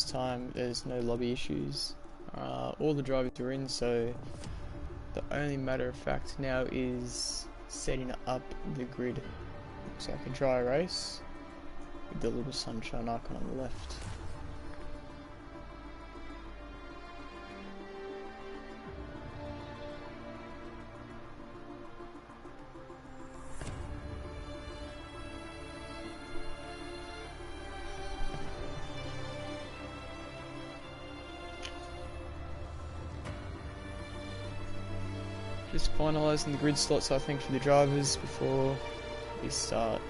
this time there's no lobby issues. All the drivers are in, so the only matter of fact now is setting up the grid. Looks like a dry race with the little sunshine icon on the left. Just finalising the grid slots, I think, for the drivers before we start.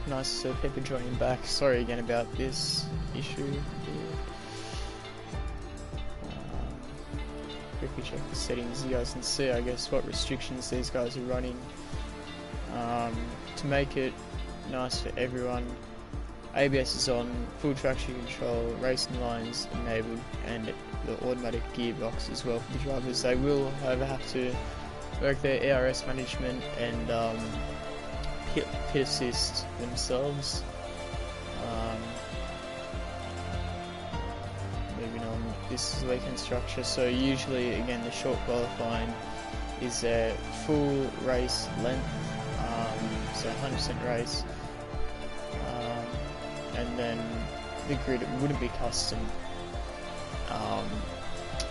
Nice to see people joining back. Sorry again about this issue here. Quickly check the settings. You guys can see, I guess, what restrictions these guys are running to make it nice for everyone. ABS is on, full traction control, racing lines enabled, and the automatic gearbox as well for the drivers. They will, however, have to work their ERS management and pit assist themselves. Moving on, this is the weekend structure. So usually, again, the short qualifying is their full race length, so 100% race, and then the grid wouldn't be custom.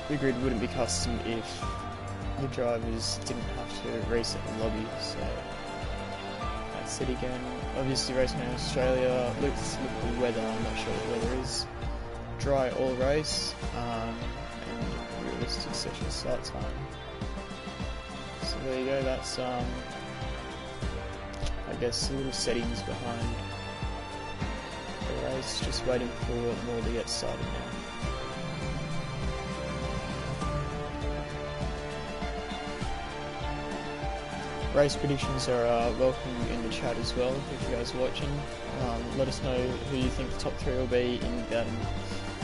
The grid wouldn't be custom if the drivers didn't have to reset the lobby. So that's it again. Obviously, racing in Australia. Let's look at the weather. I'm not sure what the weather is. Dry all race, and realistic session start time. So there you go. That's I guess the little settings behind the race. Just waiting for more to get started now. Race predictions are welcome in the chat as well if you guys are watching. Let us know who you think the top 3 will be in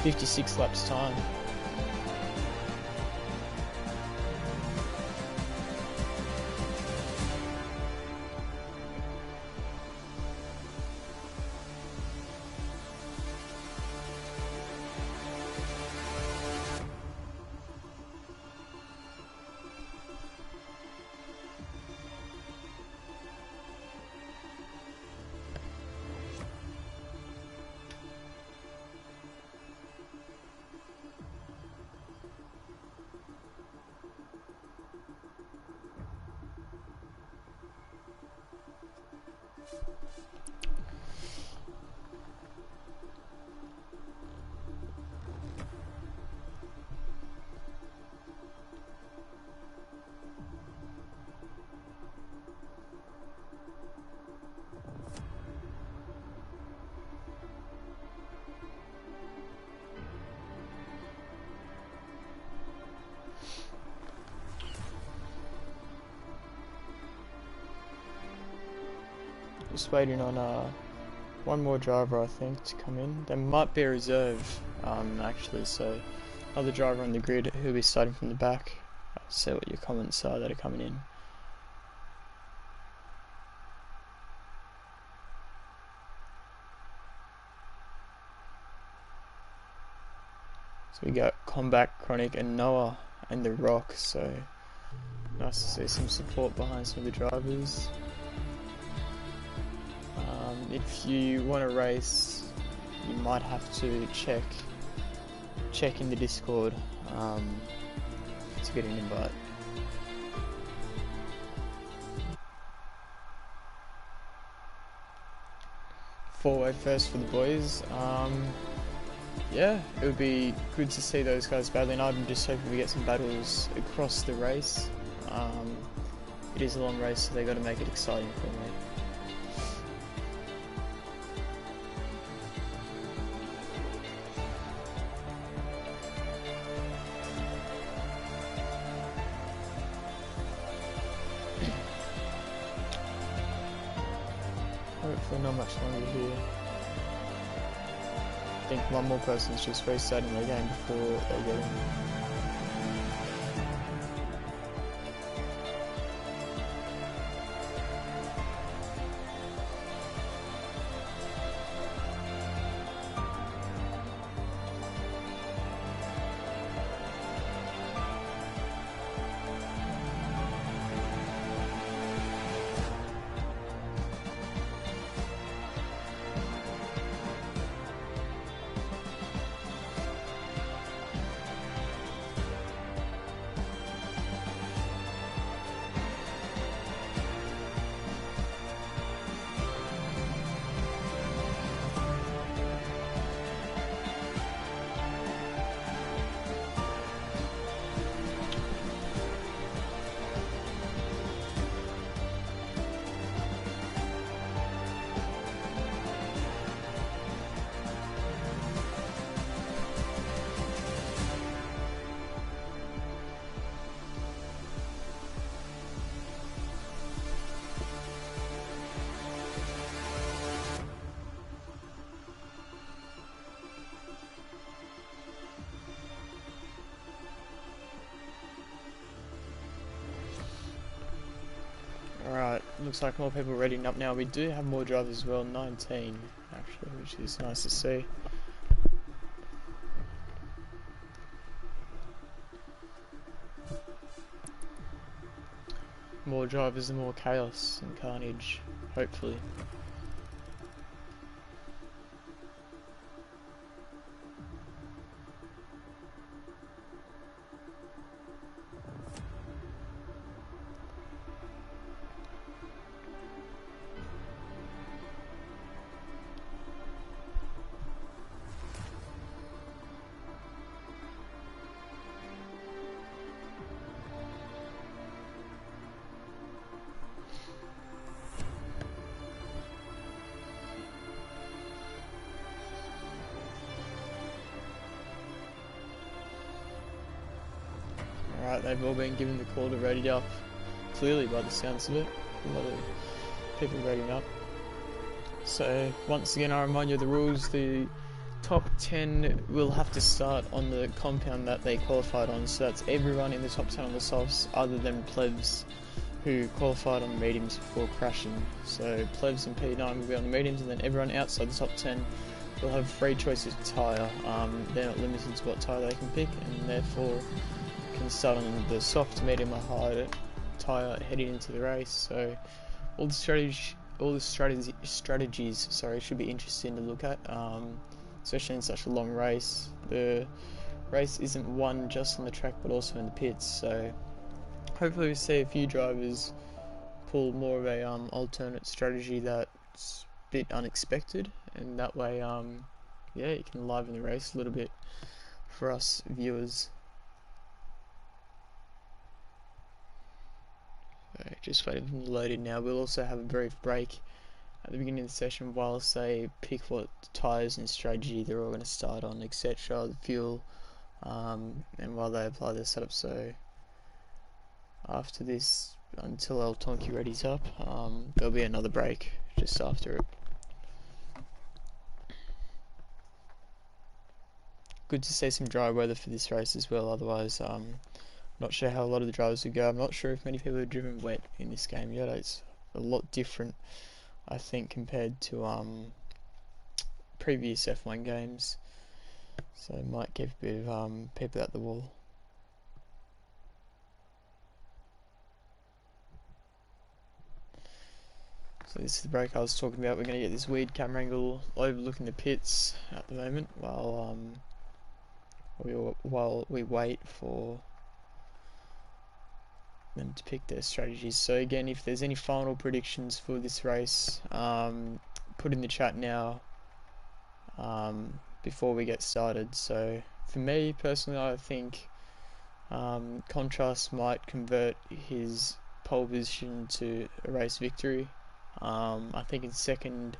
56 laps time. Just waiting on one more driver, I think, to come in. There might be a reserve, actually, so another driver on the grid who'll be starting from the back. I'll see what your comments are that are coming in. So we got Combat, Chronic and Noah and The Rock, so nice to see some support behind some of the drivers. If you want to race, you might have to check in the Discord to get an invite. Four-way first for the boys. Yeah, it would be good to see those guys battling. I'm just hoping we get some battles across the race. It is a long race, so they got to make it exciting for me. Hopefully not much longer here. think one more person's just restarting their game before they get in. Alright, looks like more people are readying up now. We do have more drivers as well, 19 actually, which is nice to see. More drivers and more chaos and carnage, hopefully. Alright, they've all been given the call to ready up, clearly by the sounds of it. A lot of people readying up. So, once again, I remind you of the rules. The top 10 will have to start on the compound that they qualified on, so that's everyone in the top 10 on the softs other than plebs who qualified on the mediums before crashing. So plebs and P9 will be on the mediums, and then everyone outside the top 10 will have free choices of tyre. They're not limited to what tyre they can pick, and therefore can start on the soft, medium or hard tyre heading into the race. So all the strategies should be interesting to look at, especially in such a long race. The race isn't won just on the track but also in the pits, so hopefully we see a few drivers pull more of a alternate strategy that's a bit unexpected, and that way yeah, you can liven the race a little bit for us viewers. So just waiting for them to load in now. We'll also have a brief break at the beginning of the session whilst they pick what tyres and strategy they're all going to start on, etc., the fuel, and while they apply their setup. So after this, until El Tonki readies up, there'll be another break just after it. Good to see some dry weather for this race as well, otherwise not sure how a lot of the drivers would go. I'm not sure if many people have driven wet in this game yet. It's a lot different, I think, compared to previous F1 games, so it might give a bit of people at the wall. So this is the break I was talking about. We're going to get this weird camera angle overlooking the pits at the moment while we wait for them to pick their strategies. So again, if there's any final predictions for this race, put in the chat now before we get started. So for me personally, I think Contrast might convert his pole position to a race victory. I think in second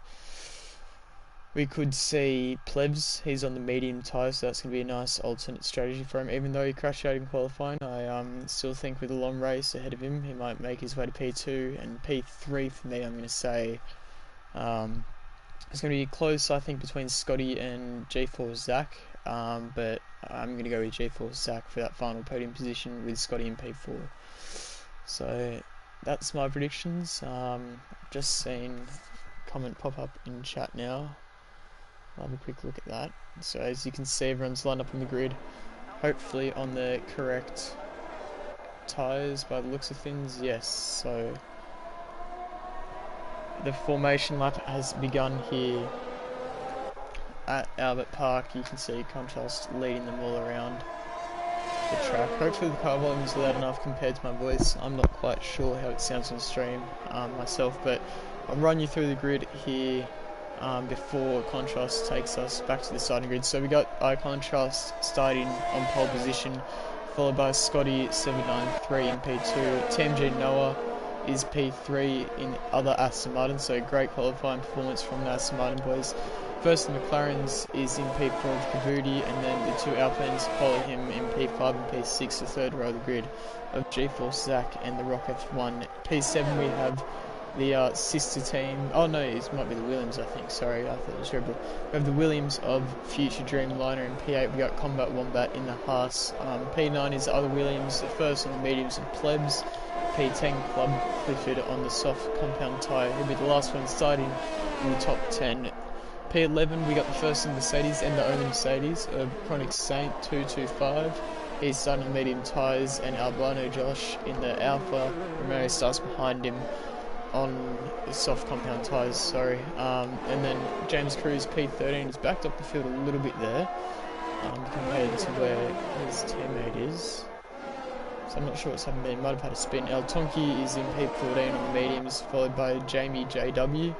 we could see Plebs. He's on the medium tyre, so that's going to be a nice alternate strategy for him. Even though he crashed out in qualifying, I still think with a long race ahead of him, he might make his way to P2 and P3 for me. I'm going to say It's going to be close, I think, between Scotty and G4 Zach, but I'm going to go with G4 Zach for that final podium position with Scotty in P4. So that's my predictions. Just seen a comment pop up in chat now. I'll have a quick look at that. So as you can see, everyone's lined up on the grid, hopefully on the correct tyres by the looks of things. Yes, so the formation lap has begun here at Albert Park. You can see Contrast leading them all around the track. Hopefully the car volume is loud enough compared to my voice. I'm not quite sure how it sounds on stream myself, but I'll run you through the grid here before Contrast takes us back to the starting grid. So we got iContrast starting on pole position, followed by Scotty 793 in P2. TMG Noah is P3 in other Aston Martin, so great qualifying performance from the Aston Martin boys. First the McLaren's is in P4 of Kavudi, and then the two Alpines follow him in P5 and P6, the third row of the grid of G-Force Zach and the Rock F1. P7 we have the sister team, oh no, it might be the Williams, I think, sorry, I thought it was Red Bull. We have the Williams of Future Dreamliner. In P8 we got Combat Wombat in the Haas. P9 is the other Williams, the first on the mediums of Plebs. P10 Club Clifford on the soft compound tyre. He'll be the last one starting in the top 10. P11 we got the first in Mercedes and the only Mercedes of Chronic Saint 225. He's starting on medium tyres, and Albano Josh in the Alpha Romeo starts behind him on the soft compound tyres, sorry. And then James Cruz P13 is backed up the field a little bit there compared to where his teammate is. So I'm not sure what's happened there. He might have had a spin. El Tonki is in P14 on the mediums, followed by Jamie JW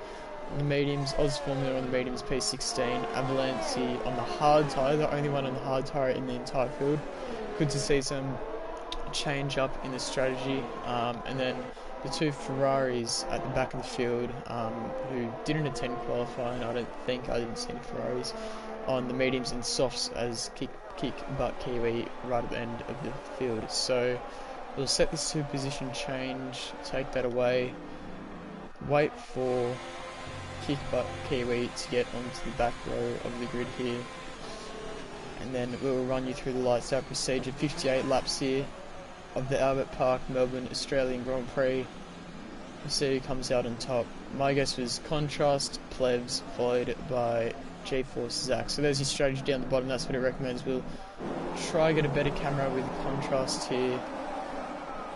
on the mediums, Oz Formula on the mediums, P16, Avalanche on the hard tyre, the only one on the hard tyre in the entire field. Good to see some change up in the strategy. And then the two Ferraris at the back of the field who didn't attend qualifying, I didn't see any Ferraris, on the mediums and softs as Kick Butt Kiwi right at the end of the field. So we'll set this to position change, take that away, wait for Kick Butt Kiwi to get onto the back row of the grid here, and then we'll run you through the lights out procedure. 58 laps here of the Albert Park Melbourne Australian Grand Prix. We'll see who comes out on top. My guess was Contrast, Plebs, followed by G-Force Zach. So there's your strategy down the bottom, that's what it recommends. We'll try to get a better camera with Contrast here.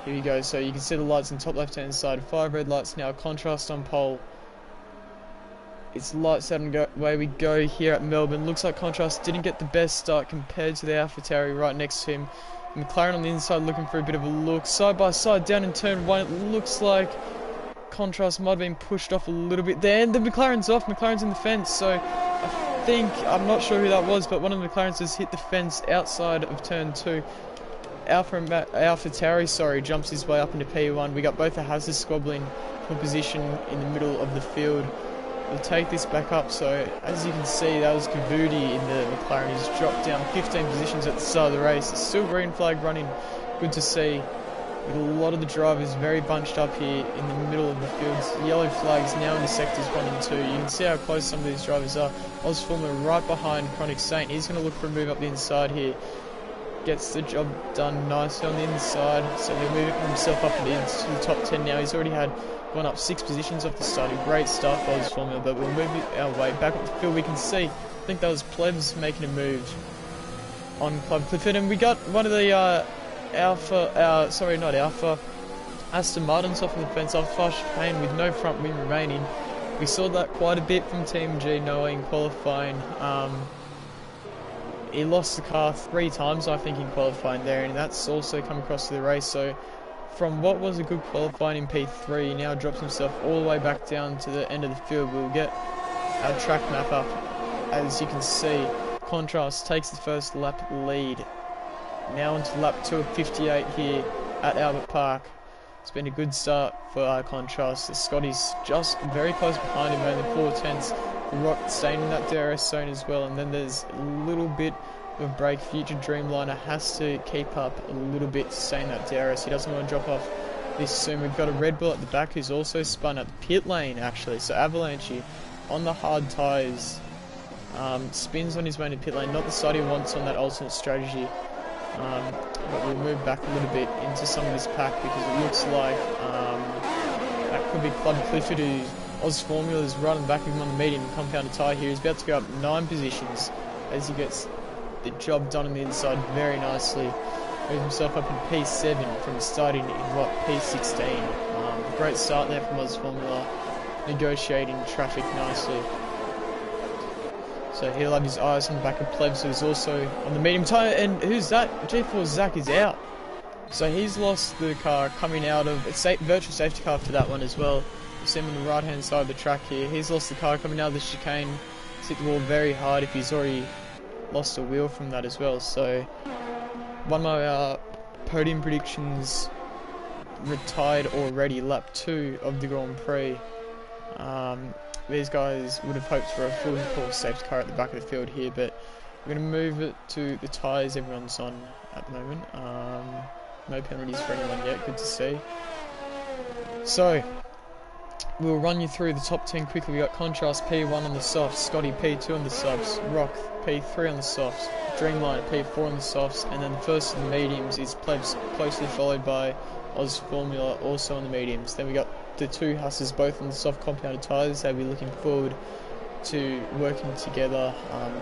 Here we go, so you can see the lights on the top left hand side. 5 red lights now, Contrast on pole. It's lights out and away we go here at Melbourne. Looks like Contrast didn't get the best start compared to the AlphaTauri right next to him. McLaren on the inside looking for a bit of a look. Side by side down in turn 1, it looks like Contrast might have been pushed off a little bit there, and the McLaren's off. McLaren's in the fence, so I think, I'm not sure who that was, but one of the McLaren's has hit the fence outside of turn 2. AlphaTauri, jumps his way up into P1. We got both the Hazzards squabbling for position in the middle of the field. We'll take this back up, so as you can see, that was Kavudi in the McLaren. He's dropped down 15 positions at the start of the race. It's still green flag running, good to see. With a lot of the drivers very bunched up here in the middle of the fields. Yellow flags now into sectors 1 and 2. You can see how close some of these drivers are. Ozformer right behind Chronic Saint. He's going to look for a move up the inside here. Gets the job done nicely on the inside, so he'll move himself up into the top 10 now. He's already gone up 6 positions off the start. A great start for Ozformer, but we'll move our way back up the field. We can see, I think that was Plebs making a move on Club Clifford, and we got one of the Aston Martin's off of the fence, off fast chicane with no front wing remaining. We saw that quite a bit from Team G Noah in qualifying. He lost the car 3 times, I think, in qualifying there, and that's also come across to the race. So from what was a good qualifying in P3, he now drops himself all the way back down to the end of the field. We'll get our track map up. As you can see, Contrast takes the first lap lead. Now onto lap 2 of 58 here at Albert Park. It's been a good start for Contrast. The Scotty's just very close behind him, only 4/10. The Rock staying in that DRS zone as well, and then there's a little bit of break. Future Dreamliner has to keep up a little bit to stay in that DRS. He doesn't want to drop off this soon. We've got a Red Bull at the back who's also spun at the pit lane actually, so Avalanche on the hard tyres. Spins on his way to pit lane, not the side he wants on that alternate strategy. But we'll move back a little bit into some of this pack because it looks like that could be Club Clifford, who Oz Formula is running back of him on the medium compounded tyre here. He's about to go up 9 positions as he gets the job done on the inside very nicely. Moves himself up in P7 from starting in P16. Great start there from Oz Formula, negotiating traffic nicely. So he'll have his eyes on the back of Plebs, who's also on the medium tyre, and who's that? G4 Zach is out. So he's lost the car coming out of a virtual safety car for that one as well. You see him on the right hand side of the track here. He's lost the car coming out of the chicane. He's hit the wall very hard if he's already lost a wheel from that as well. So one of my podium predictions retired already, lap 2 of the Grand Prix. These guys would have hoped for a full course safety car at the back of the field here, but we're going to move it to the tyres everyone's on at the moment. No penalties for anyone yet, good to see. So, we'll run you through the top 10 quickly. We got Contrast P1 on the softs, Scotty P2 on the softs, Rock P3 on the softs, Dreamliner P4 on the softs, and then the first of the mediums is Plebs, closely followed by Oz Formula also on the mediums. Then we got the two Husses both on the soft compounded tyres. They'll be looking forward to working together,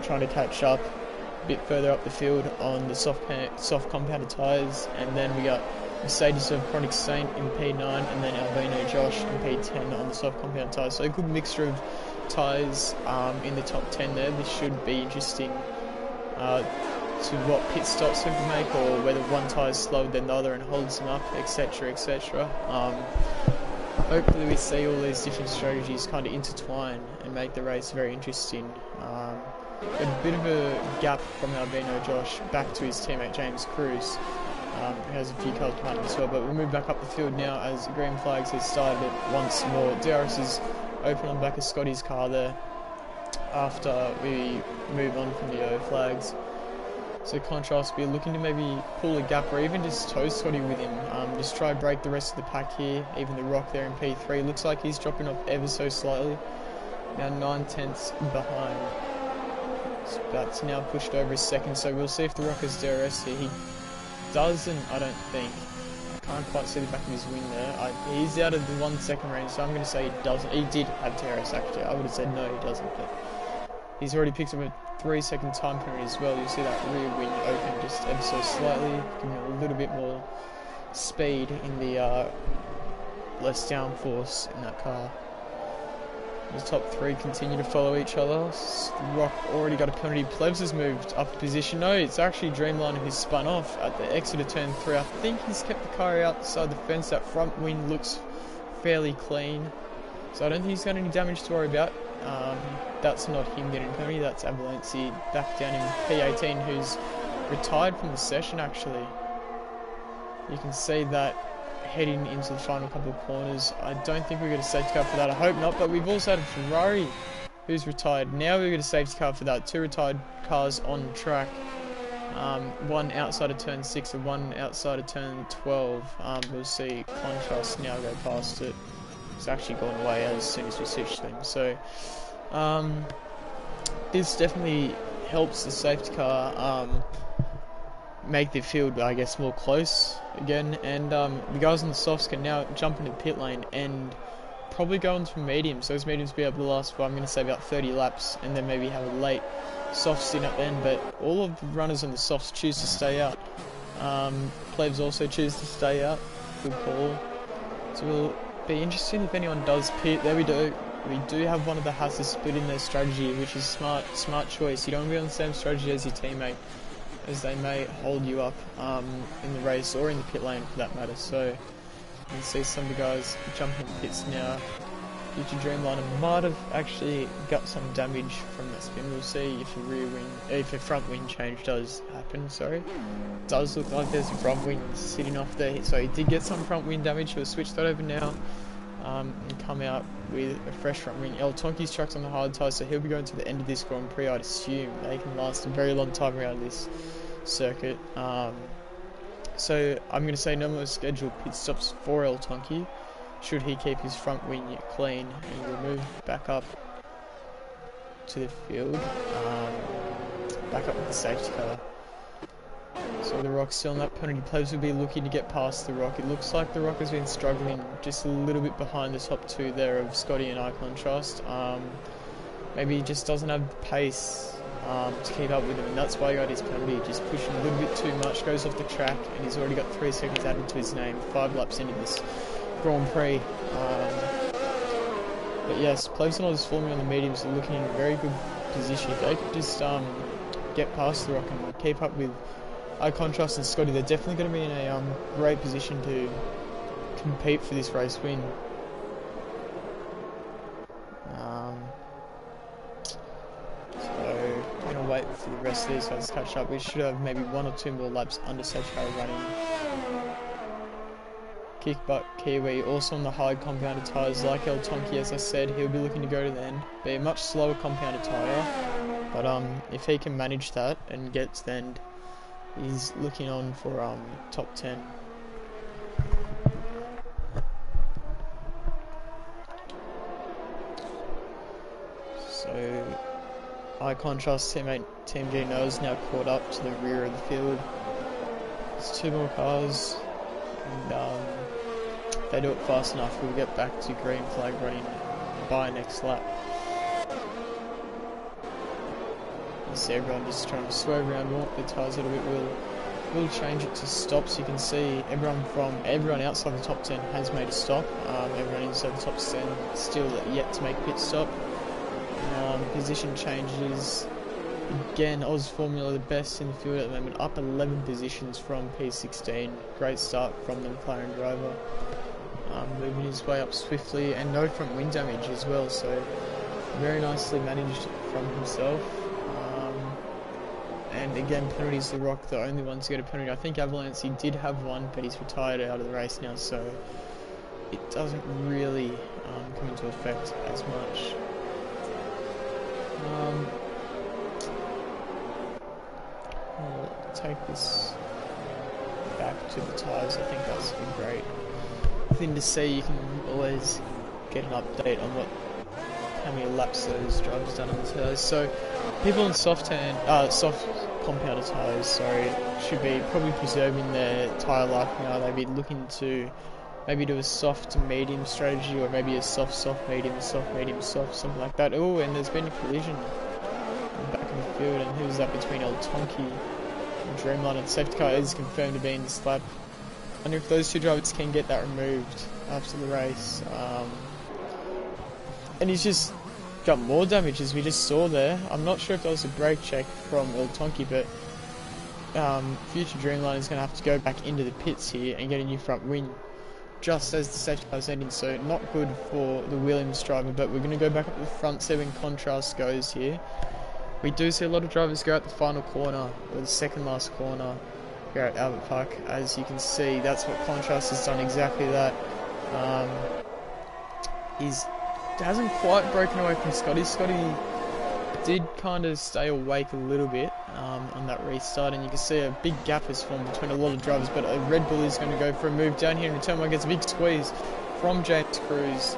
trying to catch up a bit further up the field on the soft compounded tyres. And then we got Mercedes of Chronic Saint in P9, and then Albino Josh in P10 on the soft compounded tyres. So a good mixture of tyres in the top 10 there. This should be interesting to what pit stops we can make, or whether one tyre is slower than the other and holds them up, etc, etc. Hopefully we see all these different strategies kind of intertwine and make the race very interesting. Got a bit of a gap from Albino Josh back to his teammate James Cruz, who has a few cars behind him as well, but we'll move back up the field now as green flags have started once more. DRS is open on the back of Scotty's car there after we move on from the yellow flags. So Contrast, we're looking to maybe pull a gap or even just tow Scotty with him. Just try to break the rest of the pack here. Even the Rock there in P3 looks like he's dropping off ever so slightly. Now 9/10 behind. That's now pushed over a second, so we'll see if the Rock has DRS here. He doesn't, I don't think. I can't quite see the back of his wing there. He's out of the 1 second range, so I'm going to say he doesn't. He did have DRS actually. I would have said no, he doesn't, but he's already picked up a 3-second time penalty as well. You'll see that rear wing open just ever so slightly, giving it a little bit more speed in the less downforce in that car. The top 3 continue to follow each other. Rock already got a penalty. Plebs has moved up a position. No, it's actually Dreamliner who's spun off at the exit of turn 3. I think he's kept the car outside the fence. That front wing looks fairly clean, so I don't think he's got any damage to worry about. That's not him getting a penalty, that's Avalanche back down in P18, who's retired from the session actually. You can see that heading into the final couple of corners. I don't think we're going to safety car for that, I hope not, but we've also had a Ferrari who's retired. Now we're going to safety car for that. 2 retired cars on track. One outside of turn 6 and one outside of turn 12. We'll see Contrast now go past it. It's actually gone away as soon as we switch them. So this definitely helps the safety car make the field, I guess, more close again. And the guys on the softs can now jump into the pit lane and probably go on from mediums. Those mediums will be able to last for, I'm going to say, about 30 laps, and then maybe have a late soft stint at the end. But all of the runners on the softs choose to stay out. Plebs also choose to stay out. Good call. So we'll be interesting if anyone does pit. There we do. We do have one of the Hasses split in their strategy, which is smart choice. You don't want to be on the same strategy as your teammate, as they may hold you up in the race or in the pit lane for that matter. So you can see some of the guys jumping pits now. Future Dreamliner might have actually got some damage from that spin. We'll see if a front wing change does happen. Sorry, it does look like there's a front wing sitting off there, so he did get some front wing damage. We'll switch that over now and come out with a fresh front wing. El Tonki's truck's on the hard tyres, so he'll be going to the end of this Grand Prix. I'd assume they can last a very long time around this circuit. So I'm going to say no more scheduled pit stops for El Tonki, should he keep his front wing clean. And we'll move back up to the field, back up with the safety car. So the Rock's still on that penalty. Players will be looking to get past the Rock. It looks like the Rock has been struggling just a little bit behind the top two there of Scotty and Icon Trust. Maybe he just doesn't have the pace to keep up with him, and that's why he got his penalty. Just pushing a little bit too much, goes off the track, and he's already got 3 seconds added to his name, 5 laps into this Grand Prix. But yes, placing all his forming on the mediums are looking in a very good position. If they could just get past the Rock and keep up with Icon Trust and Scotty, they're definitely going to be in a great position to compete for this race win. So I'm going to wait for the rest of these guys to catch up. We should have maybe 1 or 2 more laps under safety car running. Kickbutt Kiwi also on the hard compounded tyres like El Tonki. As I said, he'll be looking to go to the end, be a much slower compounded tyre, but if he can manage that and get to the end, he's looking on for top 10. So Icon Trust teammate Team G knows now caught up to the rear of the field. There's 2 more cars, and if they do it fast enough, we'll get back to green flag running by next lap. You see everyone just trying to swerve around, warm up their tyres a little bit. We'll change it to stops. You can see everyone outside the top 10 has made a stop. Everyone inside the top 10 still yet to make a pit stop. Position changes. Again, Oz Formula the best in the field at the moment, up 11 positions from P16. Great start from the McLaren driver. Moving his way up swiftly, and no front wing damage as well, so very nicely managed from himself. And again, penalties, the Rock, the only one to get a penalty. I think Avalanche did have one, but he's retired out of the race now, so it doesn't really come into effect as much. I'll take this back to the tyres. I think that's a great thing to see. You can always get an update on how many laps those drivers done on the tyres. So people on soft compounded tyres, should be probably preserving their tyre life now. They'd be looking to maybe do a soft to medium strategy, or maybe a soft medium, soft, something like that. Oh, and there's been a collision in the back of the field, and who's that between El Tonki and Dreamline? And the safety car is confirmed to be in this lap. I wonder if those 2 drivers can get that removed after the race. And he's just got more damage, as we just saw there. I'm not sure if that was a brake check from El Tonki, but future Dreamline is going to have to go back into the pits here and get a new front wing just as the safety car is ending, so not good for the Williams driver. But we're going to go back up the front, see when contrast goes here. We do see a lot of drivers go out the final corner, or the second last corner here at Albert Park. As you can see, that's what contrast has done, exactly that. He's hasn't quite broken away from Scotty. Scotty did kind of stay awake a little bit on that restart, and you can see a big gap has formed between a lot of drivers, but a Red Bull is going to go for a move down here, and turn 1 gets a big squeeze from James Cruz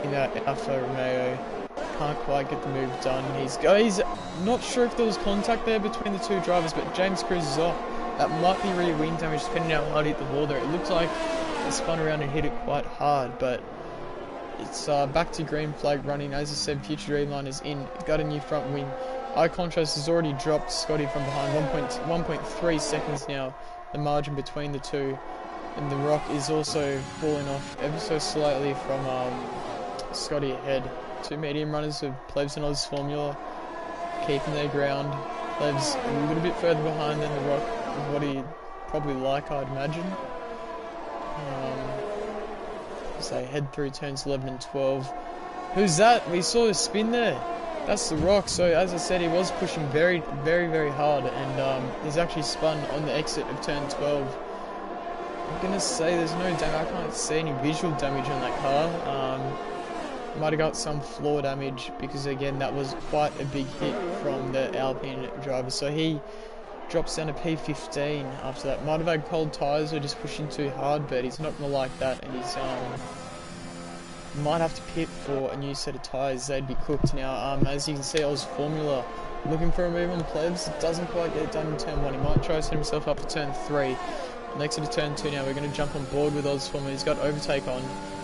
in that Alfa Romeo. Can't quite get the move done. He's not sure if there was contact there between the 2 drivers, but James Cruz is off. That might be rear wing damage, depending on how hard he hit the wall there. It looked like he spun around and hit it quite hard, but it's back to green flag running. As I said, future Dreamline is in, got a new front wing. Icon Trust has already dropped Scotty from behind, 1.3 seconds now, the margin between the 2. And the Rock is also falling off ever so slightly from Scotty ahead. 2 medium runners of Plebs and Oz Formula keeping their ground. Plebs a little bit further behind than the Rock, is what he'd probably like, I'd imagine. As they head through turns 11 and 12. Who's that? We saw a spin there. That's the Rock. So as I said, he was pushing very, very, very hard, and he's actually spun on the exit of turn 12. I'm gonna say there's no damage. I can't see any visual damage on that car. Might have got some floor damage, because again that was quite a big hit from the Alpine driver. So he drops down to P15 after that. Might have had cold tyres or just pushing too hard, but he's not gonna like that, and he's might have to pit for a new set of tyres. They'd be cooked now. As you can see, Oz Formula looking for a move on Plebs. It doesn't quite get it done in turn 1. He might try to set himself up for turn 3. Next to turn 2 now, we're going to jump on board with Oz Formula. He's got overtake on.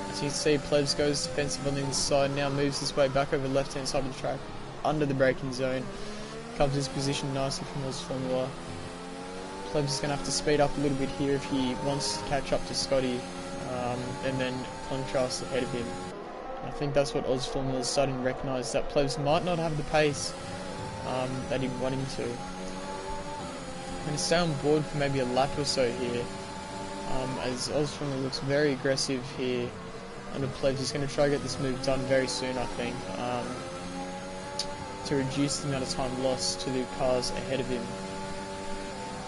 As you can see, Plebs goes defensive on the inside, now moves his way back over the left hand side of the track, under the braking zone. Covers his position nicely from Oz Formula. Plebs is going to have to speed up a little bit here if he wants to catch up to Scotty, and then contrast ahead of him. I think that's what Oz Formula is starting to recognise, that Plebs might not have the pace that he'd want him to. I'm going to stay on board for maybe a lap or so here, as Oz Formula looks very aggressive here under Plebs. He's going to try to get this move done very soon, I think, to reduce the amount of time lost to the cars ahead of him.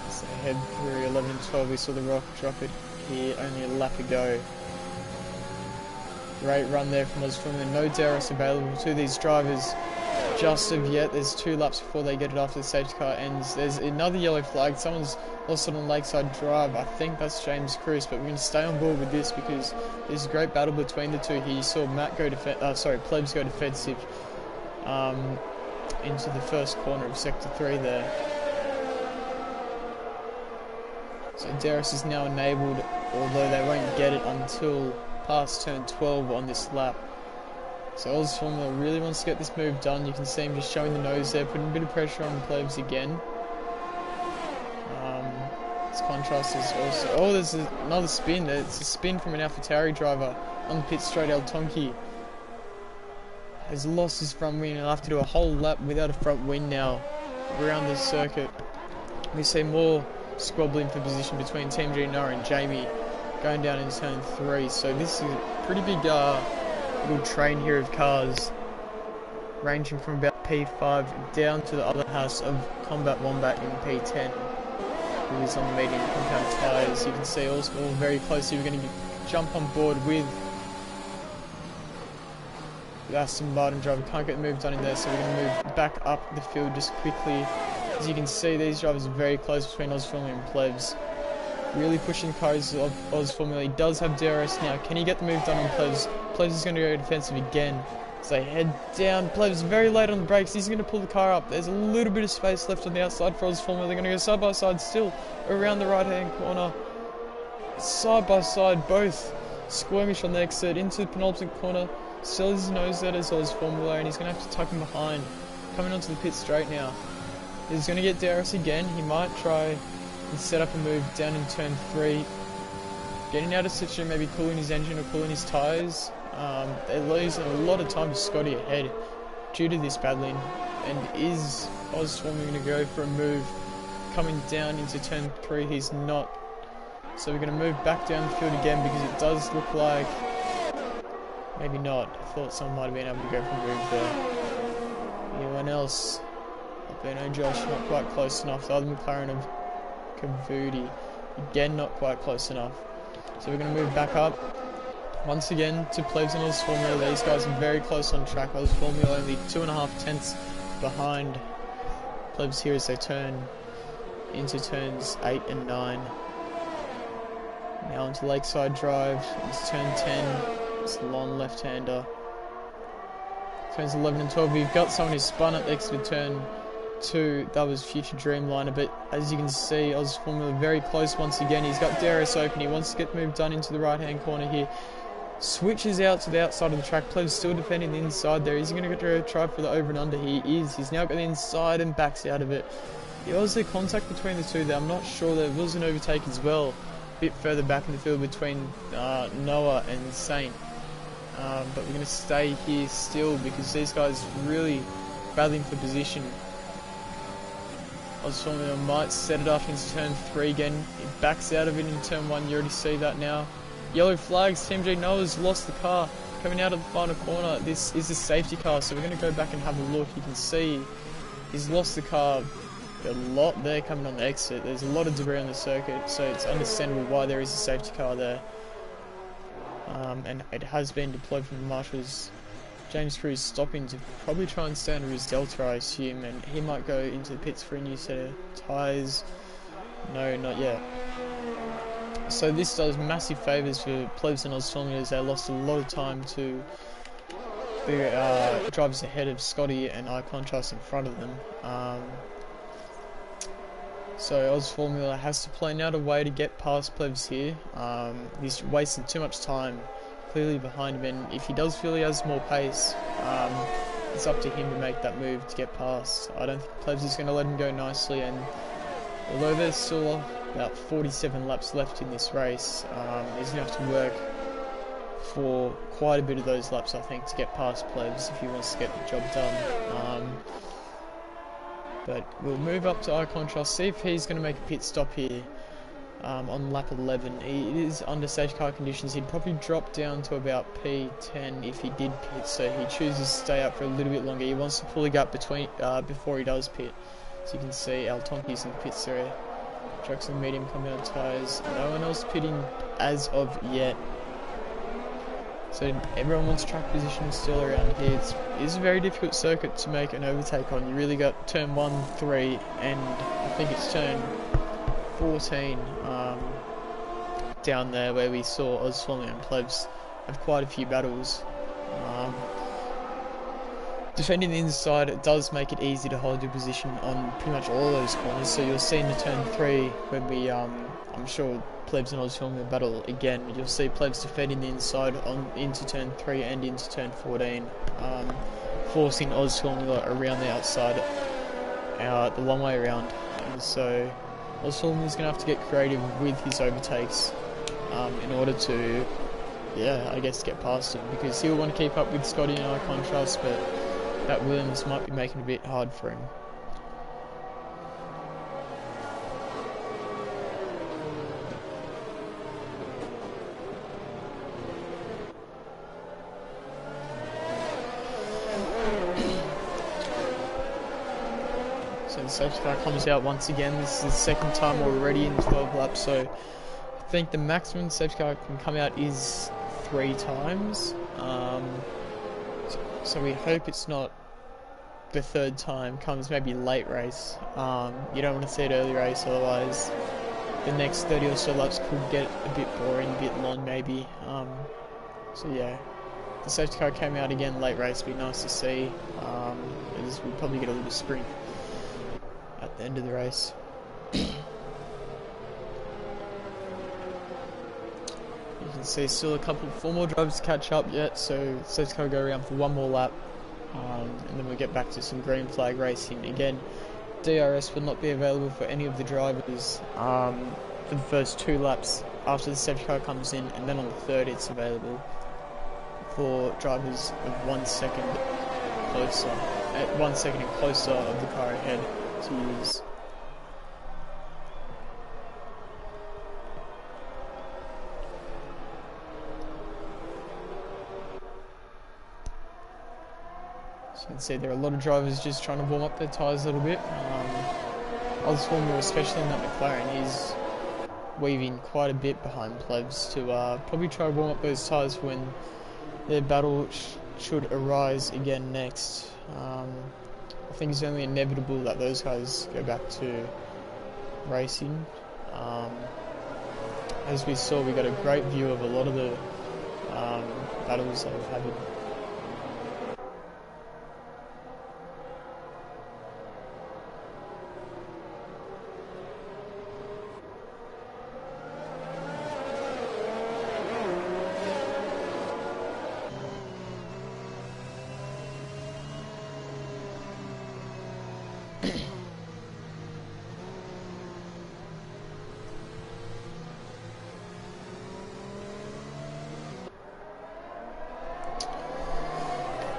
So head through 11 and 12, we saw the Rock drop it here, only a lap ago. Great run there from Oz Formula. No DRS available to these drivers just of yet. There's 2 laps before they get it after the safety car ends. There's another yellow flag. Someone's lost it on Lakeside Drive. I think that's James Cruz, but we're going to stay on board with this because there's a great battle between the two here. You saw Matt go Plebs go defensive into the first corner of Sector 3 there. So DRS is now enabled, although they won't get it until past turn 12 on this lap. So Oz Formula really wants to get this move done. You can see him just showing the nose there, putting a bit of pressure on Plebs again. This contrast is also... Oh, there's another spin. It's a spin from an AlphaTauri driver on the pit straight. El Tonki has lost his front wing and he'll have to do a whole lap without a front wing now around the circuit. We see more squabbling for position between Team Gina and Jamie going down in turn 3. So this is a pretty big little train here of cars, ranging from about P5 down to the other house of Combat Wombat in P10, who is on the medium compound tyres. You can see all very closely. We're going to jump on board with Aston Martin driver. Can't get the move done in there, so we're going to move back up the field just quickly. As you can see, these drivers are very close between Oz Formula and Plebs. Really pushing cars of Oz Formula. He does have DRS now. Can he get the move done on Plebs? Plebs is going to go defensive again. So they head down. Plebs very late on the brakes. He's going to pull the car up. There's a little bit of space left on the outside for Oz Formula. They're going to go side by side still around the right hand corner. Side by side, both squirmish on the exit into the penultimate corner. Still his nose there as Oz Formula, and he's going to have to tuck him behind. Coming onto the pit straight now. He's going to get DRS again. He might try and set up a move down in turn 3. Getting out of situation, maybe cooling his engine or cooling his tyres. They're losing a lot of time to Scotty ahead due to this battling. And is Oz Formula going to go for a move coming down into turn 3? He's not. So we're going to move back down the field again because it does look like... Maybe not. I thought someone might have been able to go for a move there. Anyone else? Alberto Josh, not quite close enough. The other McLaren of Cavudi, again not quite close enough. So we're going to move back up once again to Plebs and Oz Formula. These guys are very close on track. Oz Formula only 2.5 tenths behind Plebs here as they turn into turns 8 and 9. Now into Lakeside Drive. It's turn 10. It's the long left-hander. Turns 11 and 12. We've got someone who spun at the exit of turn 2. That was Future Dreamliner, but as you can see, Oz Formula very close once again. He's got DRS open. He wants to get the move done into the right-hand corner here. Switches out to the outside of the track. Plebs still defending the inside there. Is he going to go try for the over and under? He is. He's now got the inside and backs out of it. There was a contact between the two there. I'm not sure. There was an overtake as well, a bit further back in the field between Noah and Saint. But we're going to stay here still because these guys are really battling for position. Oz Formula might set it up into turn 3 again. He backs out of it in turn 1. You already see that now. Yellow flags. Team G Noah's lost the car coming out of the final corner. This is a safety car, so we're going to go back and have a look. You can see he's lost the car. A lot there coming on the exit. There's a lot of debris on the circuit, so it's understandable why there is a safety car there. And it has been deployed from the marshals. James Cruz stopping to probably try and stay under his Delta, I assume, and he might go into the pits for a new set of tyres. No, not yet. So this does massive favours for Plebs and Ozformula, as they lost a lot of time to the drivers ahead of Scotty and iContrast in front of them. So Ozformula has to plan out a way to get past Plebs here. He's wasting too much time clearly behind him, and if he does feel he has more pace, it's up to him to make that move to get past. I don't think Plebs is going to let him go nicely, and although there's still about 47 laps left in this race, he's going to have to work for quite a bit of those laps, I think, to get past Plebs if he wants to get the job done. But we'll move up to iContrast, see if he's going to make a pit stop here on lap 11. He is under safety car conditions. He'd probably drop down to about P10 if he did pit, so he chooses to stay up for a little bit longer. He wants to pull a gap between before he does pit. So you can see Tonki's in the pits there. Trucks and medium coming on tyres. No one else pitting as of yet. So everyone wants track position still around here. It's a very difficult circuit to make an overtake on. You really got turn 1, 3, and I think it's turn 14 down there where we saw Ozformula and Plebs have quite a few battles. Defending the inside, it does make it easy to hold your position on pretty much all those corners. So you'll see in the turn 3 when we, I'm sure Plebs and Ozformula battle again, you'll see Plebs defending the inside on into turn 3 and into turn 14, forcing Ozformula around the outside, the long way around. And so Ozformula's going to have to get creative with his overtakes in order to, I guess, get past him, because he'll want to keep up with Scotty and iContrast, but that Williams might be making it a bit hard for him. So the safety car comes out once again. This is the second time already in 12 laps, so I think the maximum safety car can come out is 3 times. So we hope it's not the 3rd time comes maybe late race. You don't want to see it early race, otherwise the next 30 or so laps could get a bit boring, a bit long maybe. So yeah, the safety car came out again late race. Be nice to see. We'll probably get a little sprint at the end of the race. You can see still a couple, 4 more drivers to catch up yet, so safety car will go around for 1 more lap, and then we'll get back to some green flag racing. Again, DRS will not be available for any of the drivers for the first 2 laps after the safety car comes in, and then on the 3rd it's available for drivers of 1 second closer, at 1 second and closer of the car ahead to use. So you can see there are a lot of drivers just trying to warm up their tyres a little bit. Ozformula, especially in that McLaren, is weaving quite a bit behind Plebs to probably try to warm up those tyres when their battle should arise again next. I think it's only inevitable that those guys go back to racing. As we saw, we got a great view of a lot of the battles that we've had.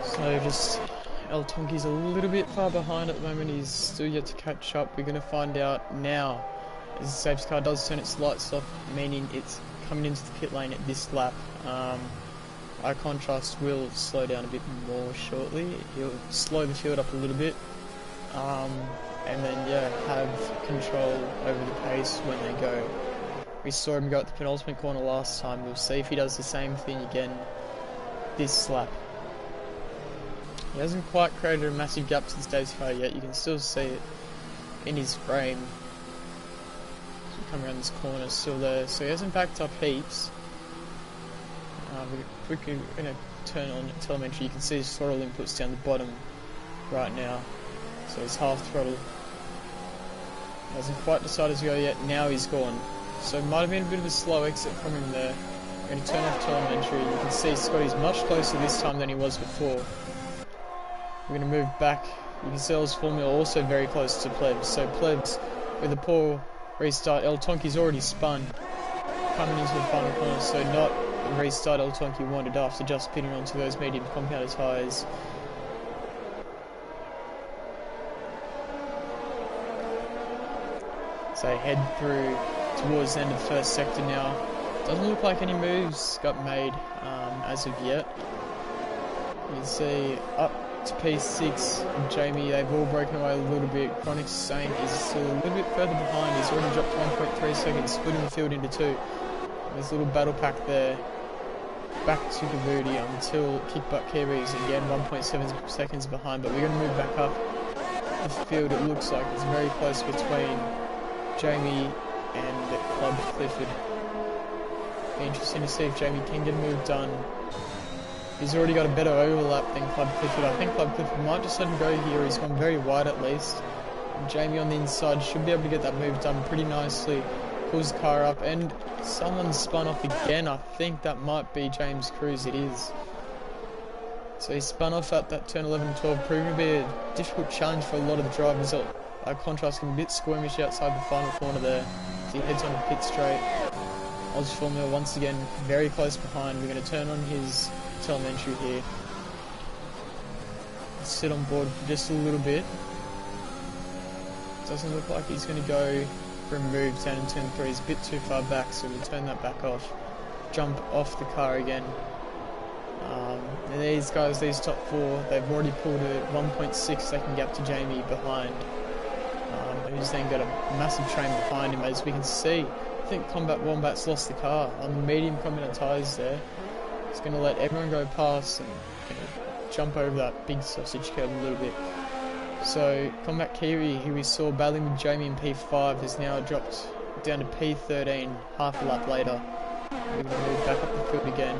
So just Tonki's a little bit far behind at the moment. He's still yet to catch up. We're going to find out now as the safety car does turn its lights off, meaning it's coming into the pit lane at this lap. iContrast will slow down a bit more shortly. He'll slow the field up a little bit, and then have control over the pace when they go. We saw him go at the penultimate corner last time. We'll see if he does the same thing again this lap. He hasn't quite created a massive gap to the safety car yet. You can still see it in his frame. come around this corner, still there. So he hasn't backed up heaps. We're quickly going to turn on telemetry. You can see his throttle inputs down the bottom right now. So it's half throttle. Hasn't quite decided to go yet. Now he's gone. So it might have been a bit of a slow exit from him there. We're going to turn off telemetry. You can see Scotty's much closer this time than he was before. We're going to move back. You can see Oz Formula also very close to Plebs. So Plebs, with a poor restart, El Tonki's already spun, coming into the final corner. So not the restart El Tonki wanted after just pitting onto those medium compounded tyres. So head through towards the end of the first sector now. Doesn't look like any moves got made as of yet. You can see up to P6 and Jamie, they've all broken away a little bit. Chronic Saint is still a little bit further behind. He's already dropped 1.3 seconds, splitting the field into two. There's a little battle pack there. Back to Kavudi until Kickbutt Kiwis again 1.7 seconds behind, but we're going to move back up the field. It looks like it's very close between Jamie and Club Clifford. Be interesting to see if Jamie can get a move done. He's already got a better overlap than Club Clifford. I think Club Clifford might just let him go here. He's gone very wide at least. And Jamie on the inside should be able to get that move done pretty nicely. Pulls the car up and someone spun off again. I think that might be James Cruz. It is. So he spun off at that turn 11 and 12, proving to be a difficult challenge for a lot of the drivers. Contrast a bit squirmish outside the final corner there. As he heads on the pit straight. Oz Formula once again very close behind. We're going to turn on his telemetry here. Sit on board for just a little bit. Doesn't look like he's going to go for a move down in turn 3. He's a bit too far back, so we'll turn that back off. Jump off the car again. And these guys, these top four, they've already pulled a 1.6 second gap to Jamie behind. Who's then got a massive train behind him. As we can see, I think Combat Wombat's lost the car on the medium compound tyres there. It's going to let everyone go past and jump over that big sausage curb a little bit. So Combat Kiwi, who we saw battling with Jamie in P5, has now dropped down to P13 half a lap later. We're going to move back up the field again.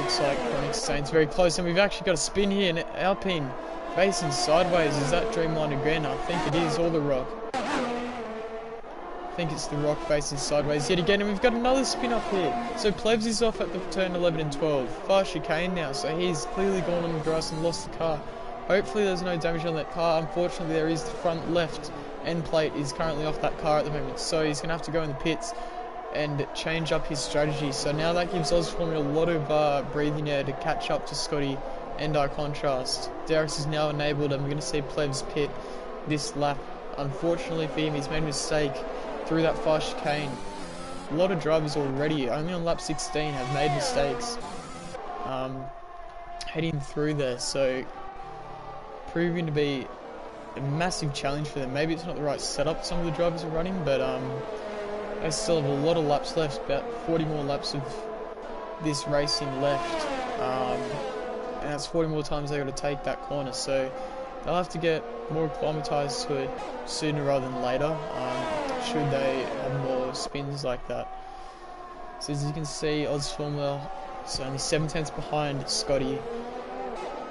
Looks like Chronic Saint's very close, and we've actually got a spin here, and Alpine facing sideways. Is that Dreamliner Gran? I think it is, or the Rock. I think it's the Rock facing sideways yet again, and we've got another spin up here. So Plebs is off at the turn 11 and 12. Far chicane now, so he's clearly gone on the grass and lost the car. Hopefully there's no damage on that car. Unfortunately there is. The front left end plate is currently off that car at the moment, so he's going to have to go in the pits and change up his strategy. So now that gives Oz Formula a lot of breathing air to catch up to Scotty and our contrast. Darius is now enabled, and we're going to see Plebs pit this lap. Unfortunately for him, he's made a mistake through that fast chicane. A lot of drivers already, only on lap 16, have made mistakes heading through there, so proving to be a massive challenge for them. Maybe it's not the right setup some of the drivers are running, but they still have a lot of laps left, about 40 more laps of this racing left, and that's 40 more times they've got to take that corner, so they'll have to get more acclimatised to it sooner rather than later, should they have more spins like that. So as you can see, Oz Formula is only 7 tenths behind Scotty,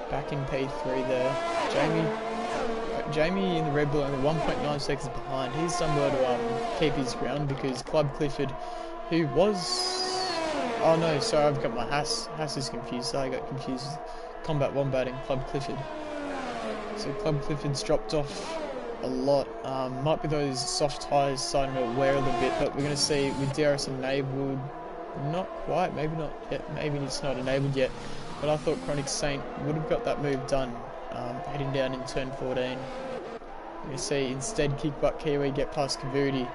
back in P3 there. Jamie in the Red Bull only 1.9 seconds behind. He's done well to keep his ground, because Club Clifford, who was... Oh no, sorry, I've got my Haas is confused, so I got confused with Combat Wombat and Club Clifford. So Club Clifford's dropped off a lot. Might be those soft tyres starting to wear a little bit, but we're going to see with Darius enabled, not quite, maybe not yet, maybe it's not enabled yet, but I thought Chronic Saint would have got that move done heading down in turn 14. You see instead Kickbutt Kiwi get past Kavudi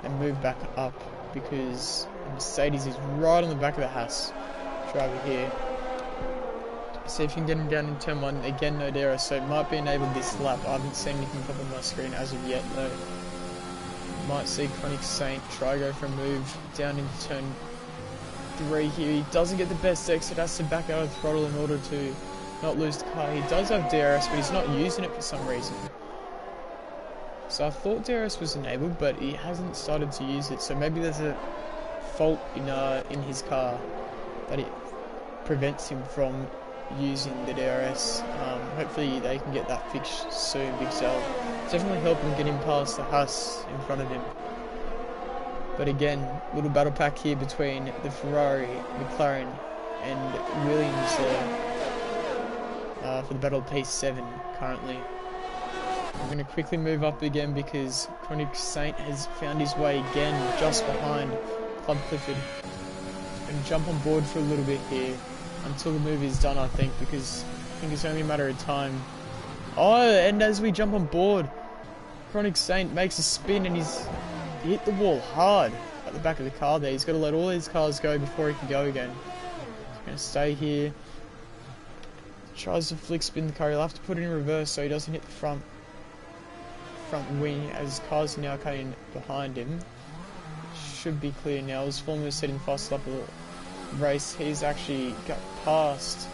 and move back up, because Mercedes is right on the back of the Haas driver here. See if you can get him down in turn 1. Again, no Darius, so it might be enabled this lap. I haven't seen anything pop on my screen as of yet though. Might see Chronic Saint try go for a move down into turn 3 here. He doesn't get the best exit, has to back out of throttle in order to not lose the car. He does have DRS, but he's not using it for some reason. So I thought DRS was enabled, but he hasn't started to use it. So maybe there's a fault in his car that it prevents him from using the DRS. Hopefully they can get that fixed soon, because they'll definitely help him get him past the Haas in front of him. But again, little battle pack here between the Ferrari, McLaren and Williams there for the battle of P7 currently. I'm going to quickly move up again because Chronic Saint has found his way again just behind Club Clifford. I'm going to jump on board for a little bit here until the move is done, I think, because I think it's only a matter of time. Oh, and as we jump on board, Chronic Saint makes a spin and he hit the wall hard at the back of the car there. He's got to let all these cars go before he can go again. He's going to stay here. Tries to flick spin the car. He'll have to put it in reverse so he doesn't hit the front wing as cars are now coming behind him. Should be clear now. His former was setting fast up a race. He's actually got past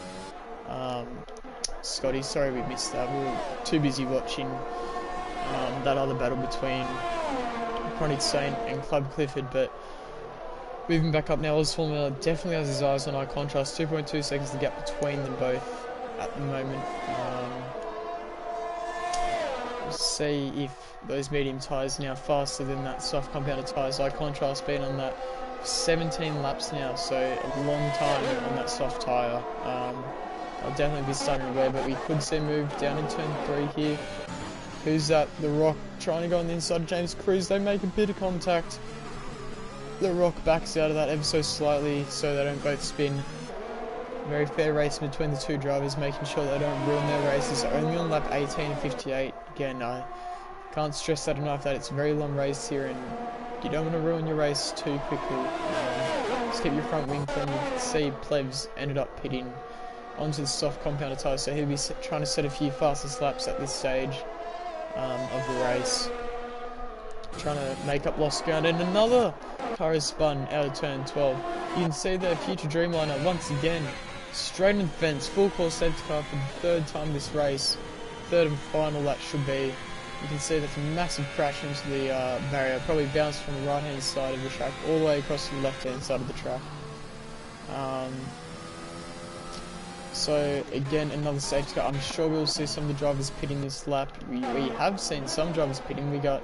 Scotty. Sorry we missed that. We were too busy watching that other battle between Chronic Saint and Club Clifford, but moving back up now, Oz Formula definitely has his eyes on our contrast. 2.2 seconds the gap between them both at the moment. We'll see if those medium tyres are now faster than that soft compounded tyres. Our contrast been on that 17 laps now, so a long time on that soft tyre. I'll definitely be starting to wear, but we could see a move down in turn 3 here. Who's that? The Rock trying to go on the inside of James Cruz. They make a bit of contact. The Rock backs out of that ever so slightly so they don't both spin. Very fair racing between the two drivers, making sure they don't ruin their races. Only on lap 18 and 58. Again, I can't stress that enough, that it's a very long race here and you don't want to ruin your race too quickly. Just keep your front wing firm. You can see Plebs ended up pitting onto the soft compounded tyre, so he'll be trying to set a few fastest laps at this stage of the race, trying to make up lost ground. And another car is spun out of turn 12. You can see the future Dreamliner once again straight in the fence, full course safety car for the third time this race, third and final that should be. You can see that's a massive crash into the barrier, probably bounced from the right hand side of the track all the way across to the left hand side of the track. So again, another safety car. I'm sure we'll see some of the drivers pitting this lap. We have seen some drivers pitting. We got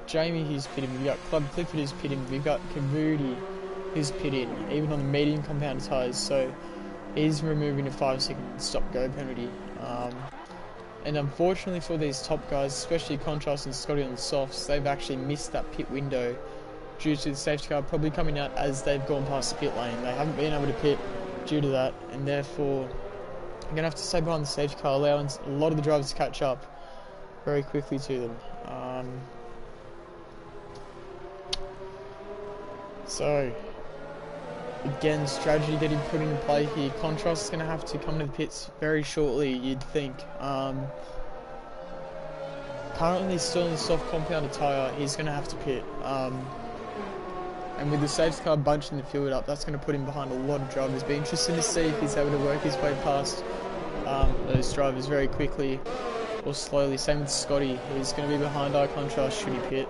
Jamie who's pitting, we got Club Clifford who's pitting, we've got Kavudi who's pitting, even on the medium compound tyres, so he's removing a 5-second stop-go penalty. And unfortunately for these top guys, especially Contrast and Scotty on the softs, they've actually missed that pit window due to the safety car probably coming out as they've gone past the pit lane. They haven't been able to pit due to that, and therefore I'm going to have to stay behind the safety car, allowing a lot of the drivers to catch up very quickly to them. So, again, strategy getting put into play here. Contrast is going to have to come to the pits very shortly, you'd think. Currently still in the soft compounded tyre, he's going to have to pit. And with the safety car bunching the field up, that's going to put him behind a lot of drivers. Be interesting to see if he's able to work his way past those drivers very quickly or slowly. Same with Scotty, he's going to be behind our contrast should he pit.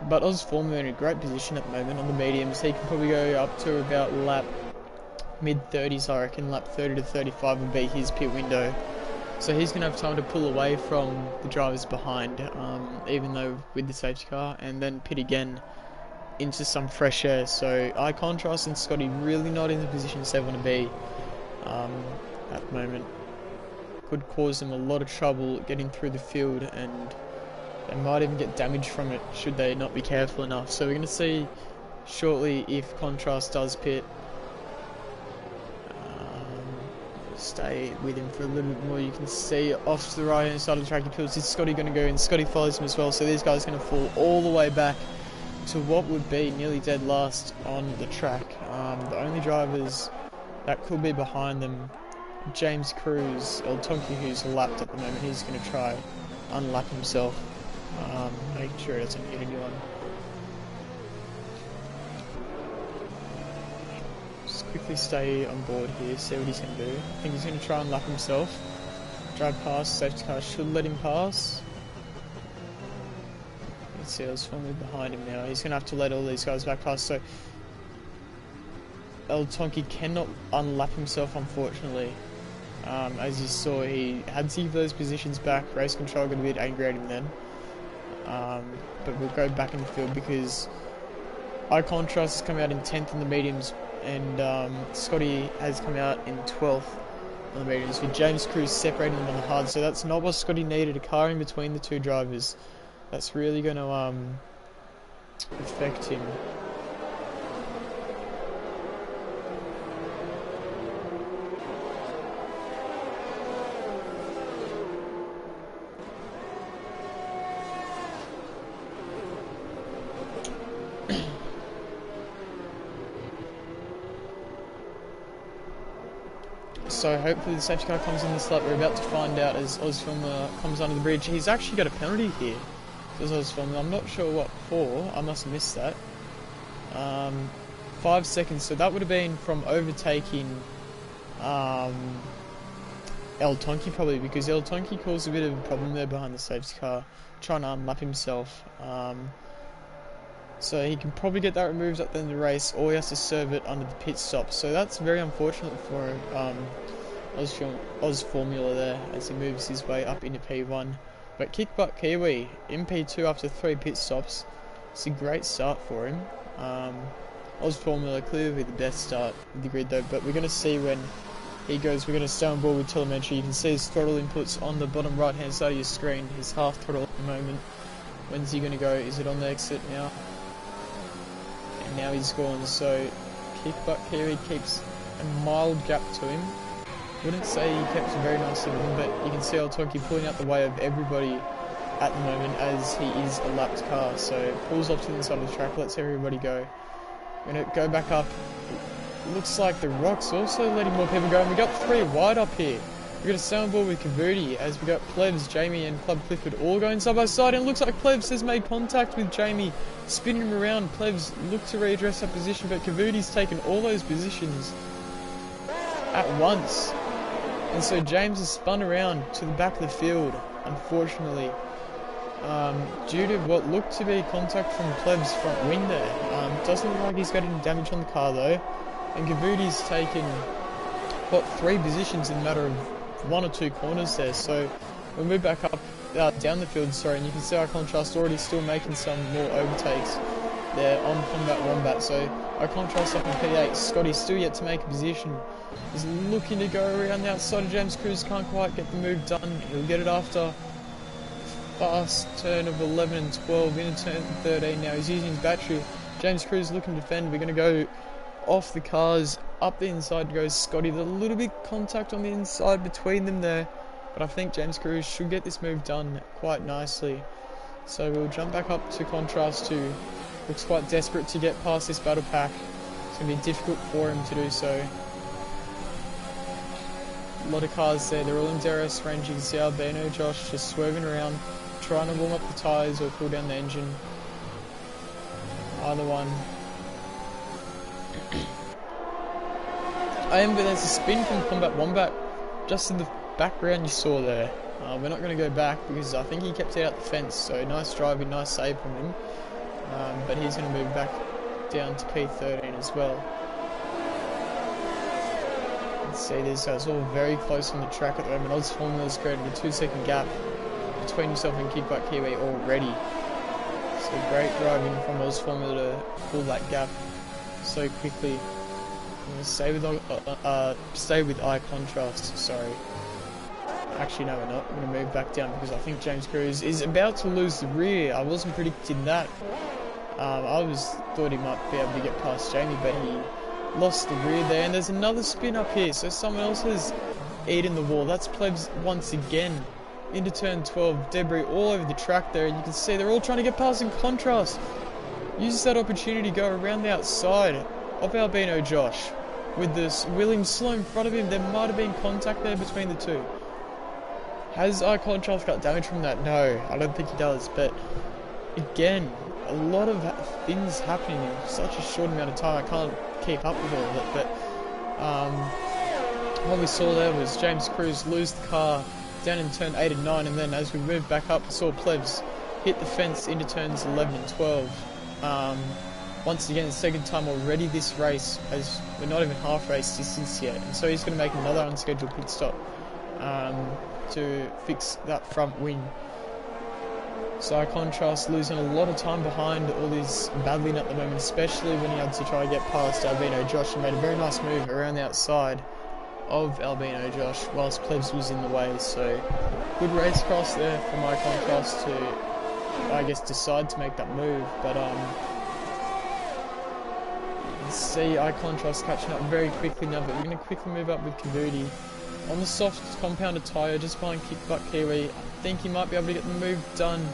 But Oz Formula in a great position at the moment on the mediums. He can probably go up to about lap mid-30s, I reckon. Lap 30 to 35 would be his pit window. So he's going to have time to pull away from the drivers behind, even though with the safety car, and then pit again into some fresh air. So I Contrast and Scotty really not in the positions they want to be at the moment. Could cause them a lot of trouble getting through the field, and they might even get damage from it should they not be careful enough. So we're going to see shortly if Contrast does pit. Stay with him for a little bit more. You can see off to the right hand side of the track he peels. Is Scotty going to go in? Scotty follows him as well. So these guys are going to fall all the way back to what would be nearly dead last on the track. The only drivers that could be behind them, James Cruz, El Tonki, who's lapped at the moment. He's going to try unlap himself, making sure he doesn't hit anyone. quickly stay on board here, see what he's going to do. I think he's going to try and lap himself. Drive past, safety car should let him pass. You can see I was formally behind him now. He's going to have to let all these guys back past, so El Tonki cannot unlap himself, unfortunately. As you saw, he had to give those positions back. Race control got a bit angry at him then. But we'll go back in the field because iContrast has come out in 10th in the mediums, and Scotty has come out in 12th on the mediums, with James Cruz separating them on the hard. So that's not what Scotty needed, a car in between the two drivers. That's really going to affect him. So hopefully the safety car comes in this lap. We're about to find out as Ozfilmer comes under the bridge. He's actually got a penalty here, says Ozfilmer. I'm not sure what for. I must have missed that. 5 seconds. So that would have been from overtaking El Tonki probably, because El Tonki caused a bit of a problem there behind the safety car, trying to unlap himself. So he can probably get that removed at the end of the race, or he has to serve it under the pit stop. So that's very unfortunate for Oz Formula there, as he moves his way up into P1. But Kickbutt Kiwi in P2 after 3 pit stops. It's a great start for him. Oz Formula clearly the best start of the grid though, but we're going to see when he goes. We're going to stay on board with telemetry. You can see his throttle inputs on the bottom right hand side of your screen. His half throttle at the moment. When's he going to go? Is it on the exit now? And now he's gone, so Kickbutt Kiwi keeps a mild gap to him. Wouldn't say he kept very nicely with him, but you can see El Tonki pulling out the way of everybody at the moment as he is a lapped car. So pulls off to the inside of the track, lets everybody go. We're going to go back up. It looks like the Rock's also letting more people go, and we got 3 wide up here. We're going to stay on board with Cavuti as we got Plebs, Jamie and Club Clifford all going side by side, and it looks like Plebs has made contact with Jamie, spinning him around. Plebs look to readdress that position, but Cavuti's taken all those positions at once. And so James has spun around to the back of the field, unfortunately, due to what looked to be contact from Pleb's front wing there. Doesn't look like he's got any damage on the car though, and Cavuti's taken, what, 3 positions in a matter of 1 or 2 corners there. So we'll move back up, down the field, sorry, and you can see our contrast already still making some more overtakes there on Combat Wombat. So our contrast up in P8, Scotty still yet to make a position. He's looking to go around the outside of James Cruz, can't quite get the move done. He'll get it after fast turn of 11 and 12 into turn 13 now. He's using his battery. James Cruz looking to defend. We're going to go off the cars, up the inside goes Scotty. There's a little bit contact on the inside between them there, but I think James Cruz should get this move done quite nicely. So we'll jump back up to Contrast 2. Looks quite desperate to get past this battle pack. It's going to be difficult for him to do so. A lot of cars there, they're all in Endurace range. You can see Albino Josh just swerving around, trying to warm up the tyres or cool down the engine. Either one. But there's a spin from Combat Wombat just in the background you saw there. We're not going to go back because I think he kept it out the fence, so nice driving, nice save from him. But he's going to move back down to P13 as well. Let's see, these guys all very close on the track at the moment. Oz Formula's created a 2-second gap between himself and Kickbutt Kiwi already. So great driving from Oz Formula to pull that gap so quickly. I'm going to stay with eye contrast, sorry. Actually, no, we're not. I'm going to move back down because I think James Cruz is about to lose the rear. I wasn't predicting that. I thought he might be able to get past Jamie, but he lost the rear there. And there's another spin up here, so someone else has eaten the wall. That's Plebs once again into turn 12. Debris all over the track there, and you can see they're all trying to get past in contrast. Uses that opportunity to go around the outside of Albino Josh with this Williams slow in front of him. There might have been contact there between the two. Has iContrast got damage from that? No, I don't think he does. But again, a lot of things happening in such a short amount of time. I can't keep up with all of it. But What we saw there was James Cruz lose the car down in turn 8 and 9, and then as we moved back up, we saw Plebs hit the fence into turns 11 and 12. Once again, the second time already this race, as we're not even half race distance yet, and so he's going to make another unscheduled pit stop to fix that front wing. So iContrast losing a lot of time behind all this battling at the moment, especially when he had to try and get past Albino Josh, and made a very nice move around the outside of Albino Josh whilst Plebs was in the way. So good race cross there from iContrast to, I guess, decide to make that move. But you can see iContrast catching up very quickly now, but we're going to quickly move up with Kavuti on the soft compounded tyre just behind Kickbutt Kiwi. I think he might be able to get the move done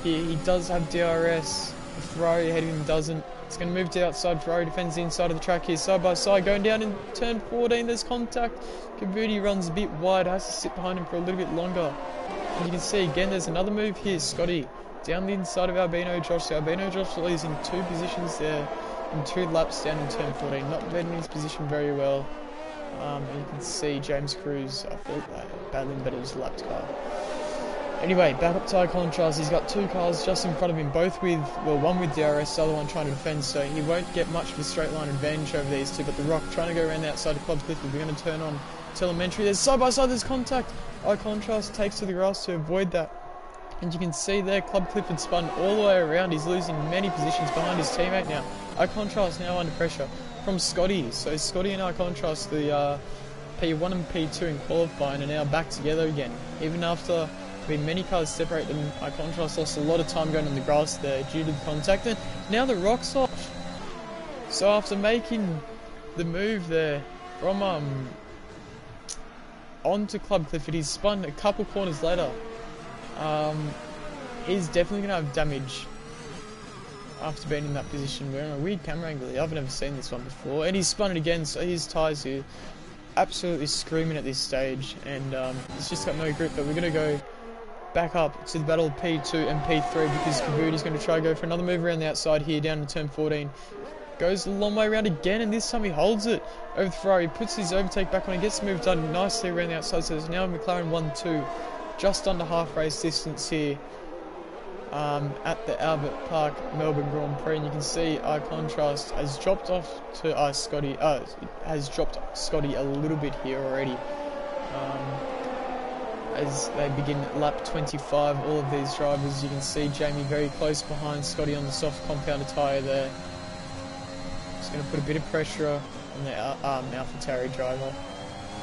here. He does have DRS. The Ferrari ahead of him doesn't. It's going to move to the outside. Ferrari defends the inside of the track here, side by side, going down in turn 14. There's contact. Kavuti runs a bit wide, has to sit behind him for a little bit longer. And you can see again, there's another move here. Scotty down the inside of Albino Josh. So Albino Josh losing 2 positions there in 2 laps down in turn 14. Not betting his position very well. And you can see James Cruz, I thought battling, but it was a lapped car. Anyway, back up to iContrast. He's got 2 cars just in front of him, both with, well, one with DRS, the other one trying to defend, so he won't get much of a straight line advantage over these two. But the Rock trying to go around the outside of Club Clifford. We're going to turn on telemetry. There's side by side, there's contact. iContrast takes to the grass to avoid that. And you can see there, Club Clifford spun all the way around. He's losing many positions behind his teammate now. iContrast now under pressure from Scotty. So Scotty and iContrast, the P1 and P2 in qualifying, are now back together again. Even after many cars separate them, iContrast lost a lot of time going on the grass there due to the contact. And now the Rock's off. So after making the move there from onto Club Clifford, he's spun a couple corners later. He's definitely going to have damage after being in that position. We're in a weird camera angle. I've never seen this one before. And he's spun it again, so his tyres here absolutely screaming at this stage. And it's just got no grip, but we're going to go back up to the battle of P2 and P3 because Kavuti's going to try to go for another move around the outside here down to turn 14. Goes a long way around again, and this time he holds it over the Ferrari, puts his overtake back on, and gets the move done nicely around the outside. So there's now a McLaren 1-2, just under half race distance here at the Albert Park Melbourne Grand Prix. And you can see iContrast has dropped off to Scotty a little bit here already. As they begin lap 25, all of these drivers, you can see Jamie very close behind Scotty on the soft compounded tyre there. Just going to put a bit of pressure on the AlphaTauri driver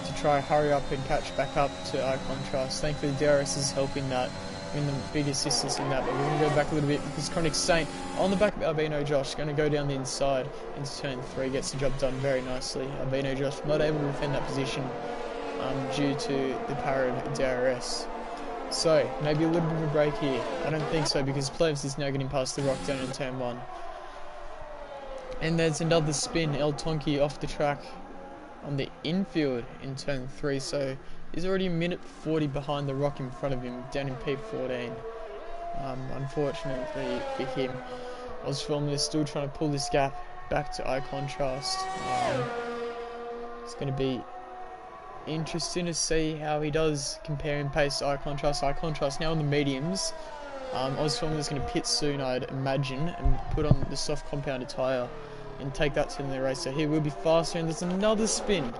to try hurry up and catch back up to iContrast. Thankfully DRS is helping that, in the big assistance in that, but we're going to go back a little bit because Chronic Saint on the back of Albino Josh going to go down the inside into turn 3, gets the job done very nicely. Albino Josh not able to defend that position due to the power of DRS. So maybe a little bit of a break here. I don't think so because Plebs is now getting past the Rock down in turn 1. And there's another spin, El Tonki off the track on the infield in turn 3. So he's already a minute 40 behind the Rock in front of him down in P14. Unfortunately for him, Ozfilm is still trying to pull this gap back to iContrast. It's going to be interesting to see how he does compare in pace to iContrast. iContrast now on the mediums. Ozfilm is going to pit soon, I'd imagine, and put on the soft compounded tyre and take that to the race. So he will be faster, and there's another spin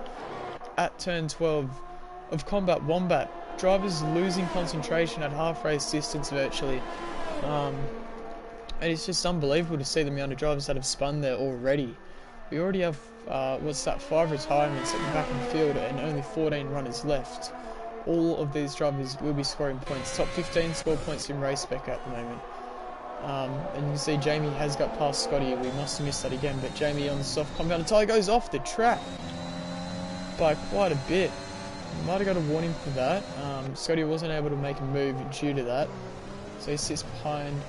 at turn 12 of Combat Wombat. Drivers losing concentration at half race distance virtually. And it's just unbelievable to see the amount of drivers that have spun there already. We already have 5 retirements at the back of the field and only 14 runners left. All of these drivers will be scoring points. Top 15 score points in Race Spec at the moment. And you can see Jamie has got past Scotty. We must have missed that again, but Jamie on the soft compounded tyre goes off the track by quite a bit. Might have got a warning for that. Scotty wasn't able to make a move due to that, so he sits behind.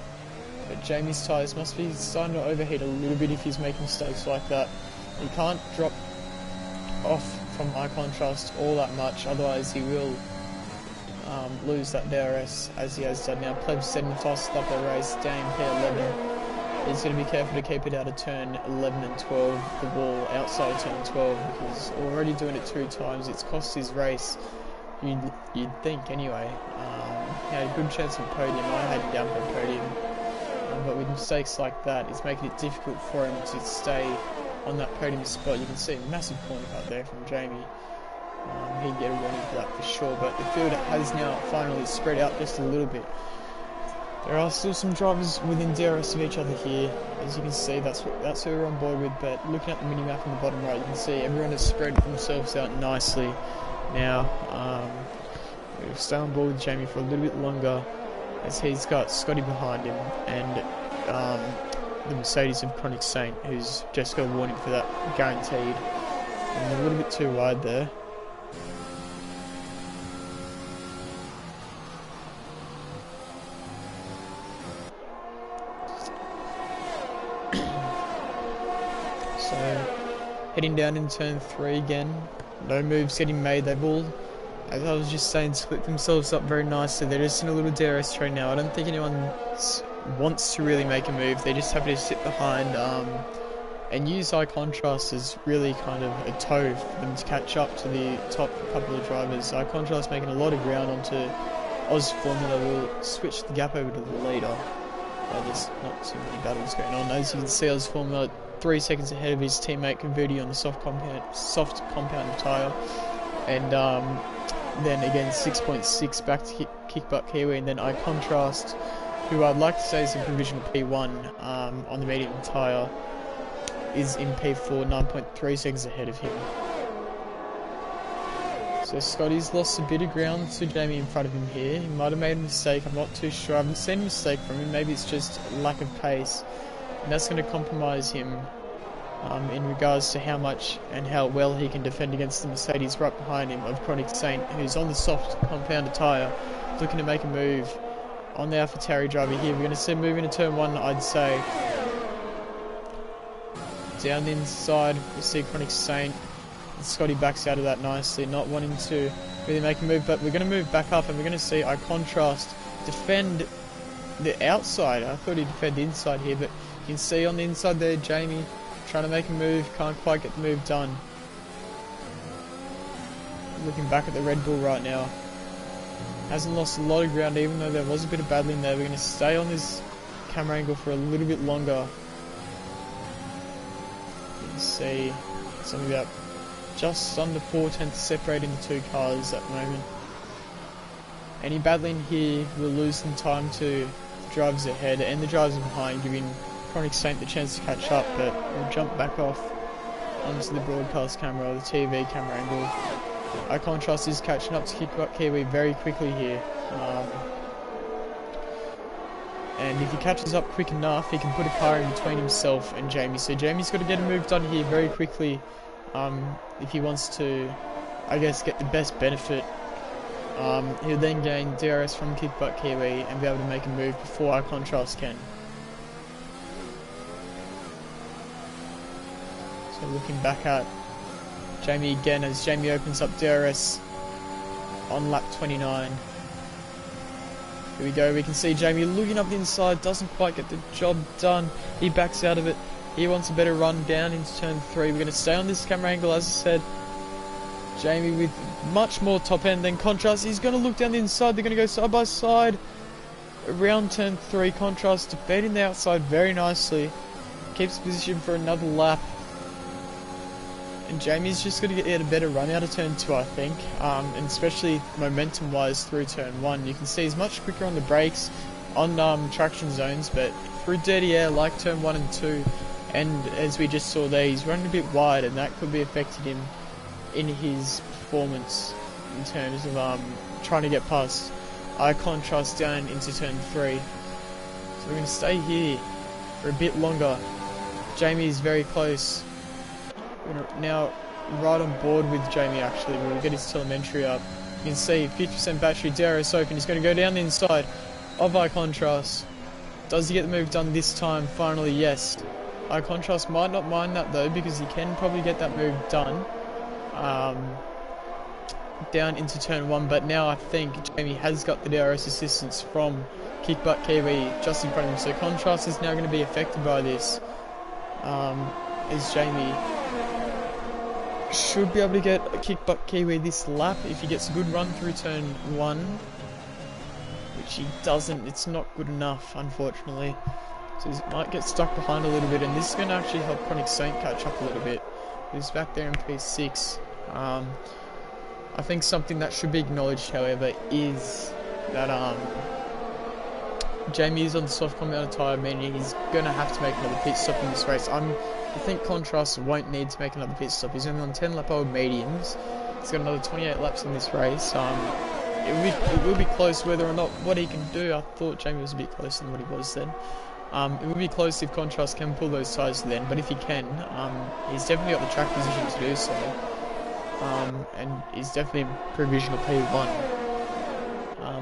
But Jamie's tyres must be starting to overheat a little bit if he's making mistakes like that. He can't drop off from iContrast all that much, otherwise he will lose that DRS as he has done now. Plebs setting the fastest lap of the race, down P11. He's going to be careful to keep it out of turn 11 and 12, the wall outside of turn 12, because already doing it 2 times, it's cost his race, you'd think anyway. He had a good chance of podium. I had him down for a podium, but with mistakes like that, it's making it difficult for him to stay on that podium spot. You can see a massive corner cut there from Jamie. He'd get a warning for that for sure, but the field has now finally spread out just a little bit. There are still some drivers within DRS of each other here. As you can see, that's who we're on board with, but looking at the mini-map in the bottom right, you can see everyone has spread themselves out nicely now. We'll stay on board with Jamie for a little bit longer, as he's got Scotty behind him, and the Mercedes of Chronic Saint, who's just got a warning for that, guaranteed. And a little bit too wide there. So, heading down in turn 3 again. No moves getting made. They've all, as I was just saying, split themselves up very nicely. They're just in a little DRS train now. I don't think anyone wants to really make a move. They're just happy to sit behind and use eye contrast as really kind of a toe for them to catch up to the top couple of drivers. Eye contrast making a lot of ground onto Oz Formula. Will switch the gap over to the leader. There's not too many battles going on. As you can see, Oz Formula 3 seconds ahead of his teammate Converti on the soft compound tyre, and then again 6.6 back to Kickbutt Kiwi, and then I Contrast, who I'd like to say is in provisional P1 on the medium tyre, is in P4, 9.3 seconds ahead of him. So Scotty's lost a bit of ground to Jamie in front of him here. He might have made a mistake, I'm not too sure. I haven't seen a mistake from him, maybe it's just lack of pace. And that's going to compromise him in regards to how much and how well he can defend against the Mercedes right behind him of Chronic Saint, who's on the soft compounded tyre, looking to make a move on the AlphaTauri driver here. We're going to see him move into turn 1, I'd say. Down the inside, we see Chronic Saint. And Scotty backs out of that nicely, not wanting to really make a move, but we're going to move back up and we're going to see I Contrast defend the outside. I thought he'd defend the inside here, but you can see on the inside there, Jamie trying to make a move, can't quite get the move done. Looking back at the Red Bull right now, hasn't lost a lot of ground, even though there was a bit of battling there. We're going to stay on this camera angle for a little bit longer. You can see something about just under 4 tenths separating the two cars at the moment. Any battling here will lose some time to the drivers ahead and the drivers behind, giving Chronic Saint the chance to catch up, but we'll jump back off onto the broadcast camera, the TV camera angle. Eye Contrast is catching up to Kickbutt Kiwi very quickly here. And if he catches up quick enough, he can put a car in between himself and Jamie. So Jamie's got to get a move done here very quickly if he wants to, I guess, get the best benefit. He'll then gain DRS from Kickbutt Kiwi and be able to make a move before Eye Contrast can. So looking back at Jamie again as Jamie opens up DRS on lap 29. Here we go, we can see Jamie looking up the inside, doesn't quite get the job done. He backs out of it. He wants a better run down into turn 3. We're going to stay on this camera angle, as I said. Jamie with much more top end than Contrast. He's going to look down the inside. They're going to go side by side around turn 3. Contrast defending the outside very nicely. Keeps position for another lap. And Jamie's just going to get a better run out of turn 2, I think, and especially momentum-wise through turn 1. You can see he's much quicker on the brakes, on traction zones, but through dirty air like turn 1 and 2, and as we just saw there, he's running a bit wide, and that could be affecting him in his performance in terms of trying to get past Eye Contrast down into turn 3. So we're going to stay here for a bit longer. Jamie is very close. We're now right on board with Jamie actually. We'll get his telemetry up. You can see 50% battery, DRS open. He's going to go down the inside of Eye Contrast. Does he get the move done this time? Finally, yes. Eye Contrast might not mind that though, because he can probably get that move done down into turn 1. But now I think Jamie has got the DRS assistance from Kick Butt Kiwi just in front of him. So Contrast is now going to be affected by this. As Jamie should be able to get a Kick Butt Kiwi this lap if he gets a good run through turn 1, which he doesn't. It's not good enough, unfortunately. So he might get stuck behind a little bit, and this is going to actually help Chronic Saint catch up a little bit. He's back there in P6. I think something that should be acknowledged, however, is that Jamie is on the soft compound tyre, meaning he's going to have to make another pit stop in this race. I think Contrast won't need to make another pit stop. He's only on 10 lap old mediums. He's got another 28 laps in this race. It will be close whether or not what he can do. I thought Jamie was a bit closer than what he was then. It will be close if Contrast can pull those tyres then, but if he can, he's definitely got the track position to do so. And he's definitely in provisional P1.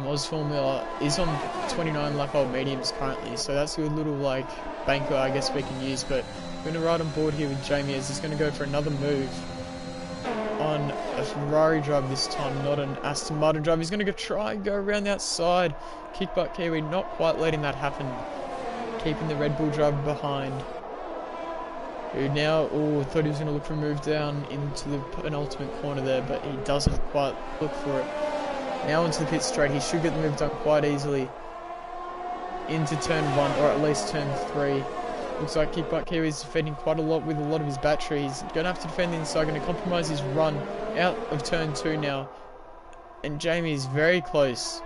Oz Formula is on 29 lap old mediums currently, so that's a good little like banker I guess we can use. But we're going to ride on board here with Jamie as he's going to go for another move on a Ferrari drive this time, not an Aston Martin drive. He's going to try and go around the outside. Kick Butt Kiwi not quite letting that happen, keeping the Red Bull driver behind, who now thought he was going to look for a move down into the penultimate corner there, but he doesn't quite look for it. Now into the pit straight, he should get the move done quite easily into turn 1, or at least turn 3. Looks like Kick Butt Kiwi is defending quite a lot with a lot of his battery. He's going to have to defend the inside, going to compromise his run out of turn 2 now. And Jamie is very close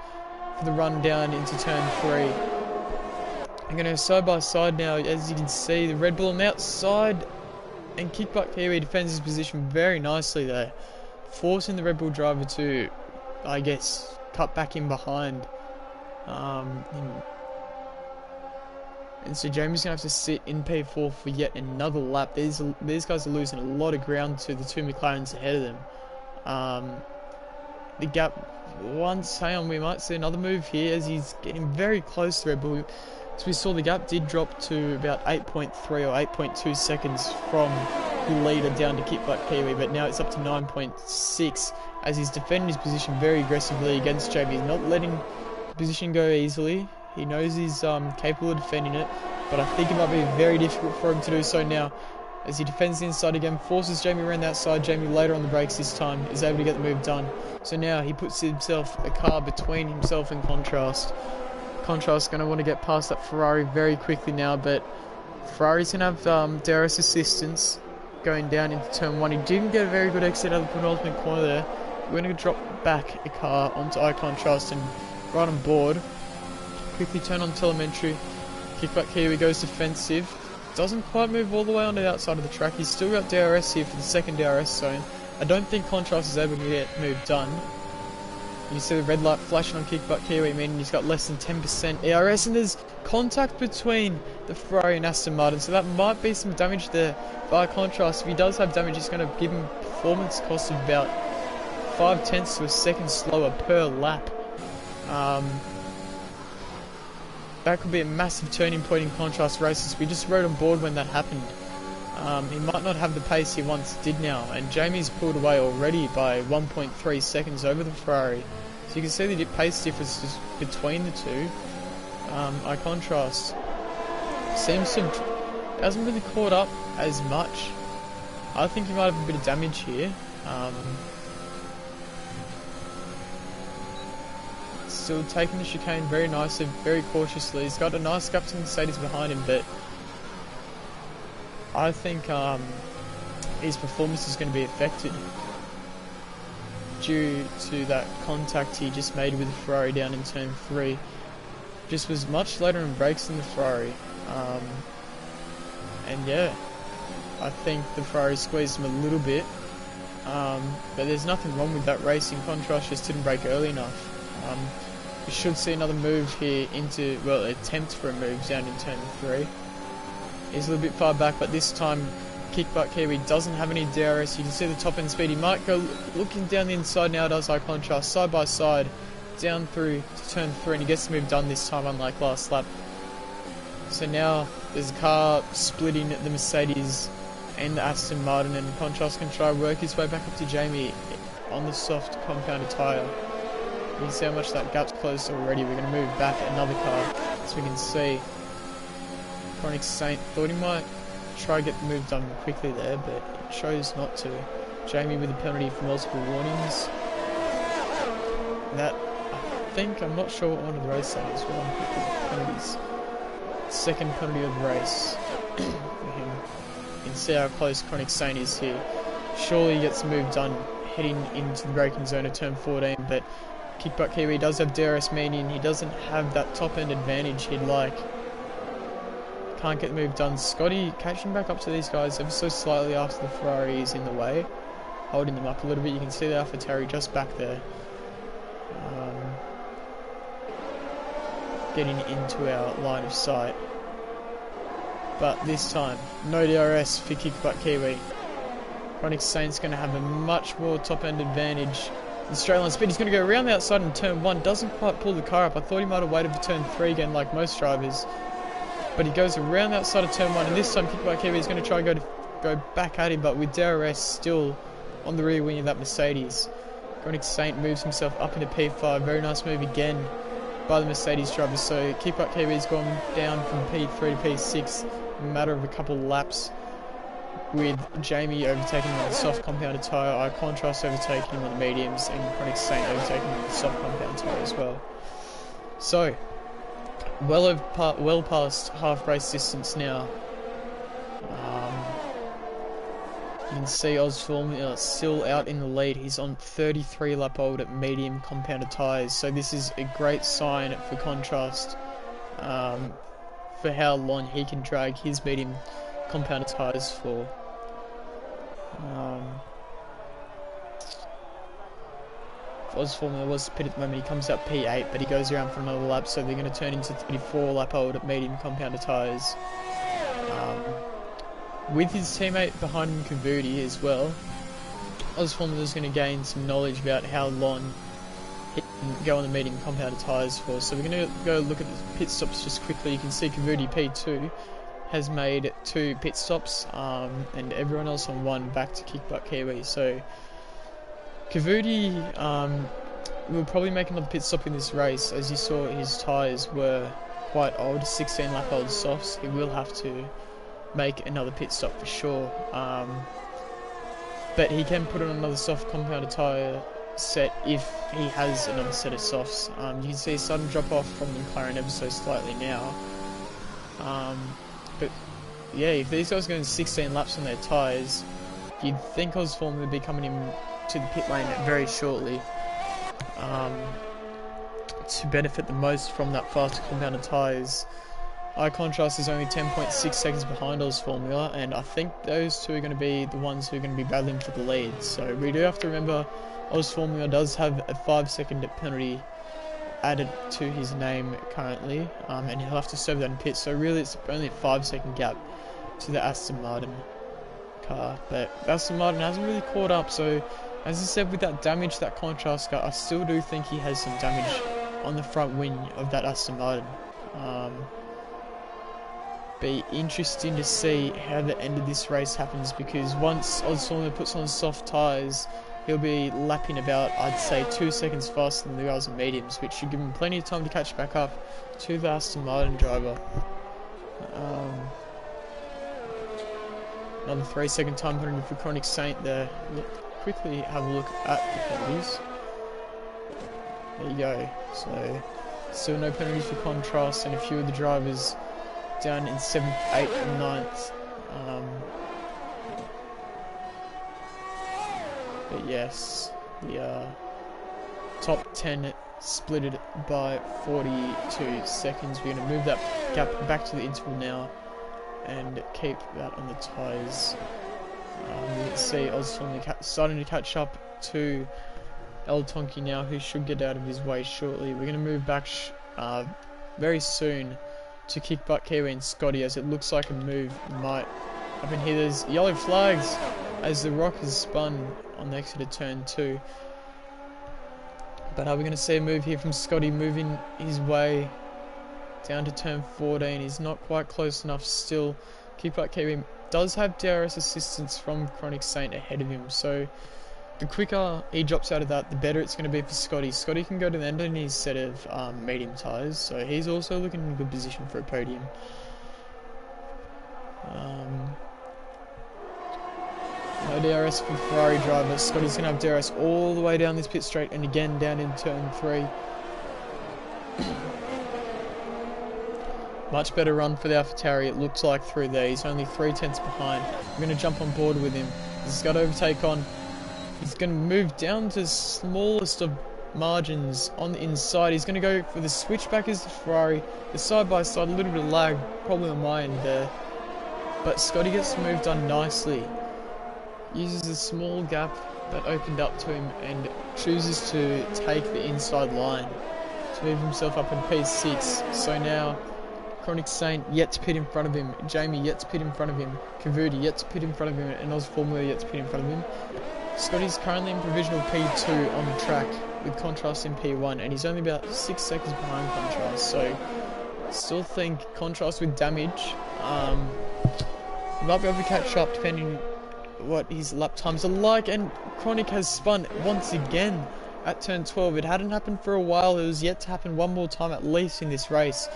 for the run down into turn 3. I'm going to side by side now. As you can see, the Red Bull on the outside, and Kick Butt Kiwi defends his position very nicely there, forcing the Red Bull driver to, I guess, cut back in behind. And so Jamie's going to have to sit in P4 for yet another lap. These guys are losing a lot of ground to the two McLarens ahead of them. The gap, once, hang on, we might see another move here as he's getting very close to Red Bull. So we saw the gap did drop to about 8.3 or 8.2 seconds from the leader down to Kick Butt Kiwi, but now it's up to 9.6 as he's defending his position very aggressively against Jamie. He's not letting the position go easily. He knows he's capable of defending it, but I think it might be very difficult for him to do so now as he defends the inside again, forces Jamie around the outside. Jamie later on the brakes this time is able to get the move done. So now he puts himself a car between himself and Contrast. Contrast's going to want to get past that Ferrari very quickly now, but Ferrari's going to have DRS assistance going down into turn 1. He didn't get a very good exit out of the penultimate corner there. We're going to drop back a car onto iContrast and right on board. Quickly turn on telemetry. Kick Butt Kiwi goes defensive. Doesn't quite move all the way on the outside of the track. He's still got DRS here for the second DRS zone. I don't think Contrast is able to get move done. You see the red light flashing on Kick Butt Kiwi, meaning he's got less than 10% ERS, and there's contact between the Ferrari and Aston Martin, so that might be some damage there. By contrast, if he does have damage, it's going to give him performance cost of about 0.5 of a second slower per lap. That could be a massive turning point in Contrast races. We just rode on board when that happened. He might not have the pace he once did now, and Jamie's pulled away already by 1.3 seconds over the Ferrari. So you can see the pace differences between the two. iContrast seems to hasn't really caught up as much. I think he might have a bit of damage here. Still taking the chicane very nicely, very cautiously. He's got a nice gap to Mercedes behind him, but I think his performance is going to be affected due to that contact he just made with the Ferrari down in turn 3. Just was much later in brakes than the Ferrari. And yeah, I think the Ferrari squeezed him a little bit. But there's nothing wrong with that racing. Contrast just didn't brake early enough. We should see another move here into, well, attempt for a move down in turn 3. He's a little bit far back, but this time Kick Butt Kiwi doesn't have any DRS. You can see the top end speed. He might go looking down the inside now, does iContrast, side by side, down through to turn 3, and he gets the move done this time, unlike last lap. So now there's a car splitting the Mercedes and the Aston Martin, and Contrast can try to work his way back up to Jamie on the soft compounded tyre. You can see how much that gap's closed already. We're going to move back another car, so we can see Chronic Saint thought he might try to get the move done quickly there, but it chose not to. Jamie with a penalty for multiple warnings. That, I think, I'm not sure what one of the race that is, one of the penalties. Second penalty of the race for him. You can see how close Chronic Saint is here. Surely he gets the move done heading into the braking zone of turn 14, but Kickbutt Kiwi does have DRS median. He doesn't have that top end advantage he'd like. Can't get the move done. Scotty catching back up to these guys ever so slightly after the Ferrari is in the way, holding them up a little bit. You can see the AlphaTauri just back there, getting into our line of sight. But this time, no DRS for Kickbutt Kiwi. Chronic Saint's going to have a much more top end advantage. The straight line speed, he's going to go around the outside in turn 1, doesn't quite pull the car up. I thought he might have waited for turn 3 again like most drivers, but he goes around the outside of turn 1, and this time Kickbutt Kiwi is going to try and go back at him, but with DRS still on the rear wing of that Mercedes. Chronic Saint moves himself up into P5, very nice move again by the Mercedes driver, so Kickbutt Kiwi's gone down from P3 to P6 in a matter of a couple laps, with Jamie overtaking him on the soft compounded tyre, iContrast overtaking him on the mediums, and Chronic Saint overtaking him on the soft compound tyre as well. So, well past half race distance now. You can see Oz Formula still out in the lead. He's on 33 lap old at medium compounded tyres, so this is a great sign for Contrast for how long he can drag his medium compounded tyres for. Oz Formula was pit at the moment, he comes out P8, but he goes around for another lap, so they're going to turn into 34 lap old at medium compounded tyres. With his teammate behind him, Kavuti, as well, Oz Formula is going to gain some knowledge about how long he can go on the medium compounded tyres for. So we're going to go look at the pit stops just quickly. You can see Kavuti P2 has made 2 pit stops, and everyone else on 1 back to Kickbutt Kiwi. So Kavuti will probably make another pit stop in this race. As you saw, his tyres were quite old, 16 lap old softs. He will have to make another pit stop for sure, but he can put on another soft compounded tyre set if he has another set of softs. You can see a sudden drop off from the McLaren ever so slightly now, but yeah, if these guys are going 16 laps on their tyres, you'd think Ozform would be coming in to the pit lane very shortly to benefit the most from that faster compounded tyres. iContrast is only 10.6 seconds behind Oz Formula, and I think those two are going to be the ones who are going to be battling for the lead. So we do have to remember Oz Formula does have a 5-second penalty added to his name currently, and he'll have to serve that in pit. So really it's only a 5-second gap to the Aston Martin car, but Aston Martin hasn't really caught up. So as I said, with that damage, that contrast car, I still do think he has some damage on the front wing of that Aston Martin. Be interesting to see how the end of this race happens, because once Ozformula puts on soft tyres, he'll be lapping about, I'd say, 2 seconds faster than the guys on mediums, which should give him plenty of time to catch back up to the Aston Martin driver. Another 3-second time penalty for Chronic Saint there. Quickly have a look at the penalties. There you go. So still no penalties for Contrast, and a few of the drivers down in 7th, 8th and 9th. But yes, the top 10 splitted by 42 seconds. We're going to move that gap back to the interval now and keep that on the tyres. You can see Ozformula starting to catch up to El Tonki now, who should get out of his way shortly. We're going to move back very soon to Kickbutt Kiwi and Scotty, as it looks like a move might happen here. There's yellow flags as the rock has spun on the exit of turn 2. But are we going to see a move here from Scotty, moving his way down to turn 14? He's not quite close enough still. Kickbutt Kiwi does have DRS assistance from Chronic Saint ahead of him, so the quicker he drops out of that, the better it's going to be for Scotty. Scotty can go to the end of his set of medium tyres, so he's also looking in a good position for a podium. No DRS for Ferrari driver. Scotty's going to have DRS all the way down this pit straight and again down in turn 3. Much better run for the AlphaTauri, it looks like, through there. He's only 3/10 behind. I'm going to jump on board with him. He's got to overtake on. He's going to move down to smallest of margins on the inside. He's going to go for the switchback as the Ferrari. The side-by-side, a little bit of lag, probably on my end there. But Scotty gets moved on nicely. Uses a small gap that opened up to him and chooses to take the inside line to move himself up in P6. So now Chronic Saint yet to pit in front of him, Jamie yet to pit in front of him, Kavudi yet to pit in front of him, and Oz Formula yet to pit in front of him. Scotty's currently in provisional P2 on the track with Contrast in P1, and he's only about 6 seconds behind Contrast, so still think Contrast with damage might be able to catch up depending what his lap times are like. And Chronic has spun once again at turn 12. It hadn't happened for a while. It was yet to happen one more time at least in this race.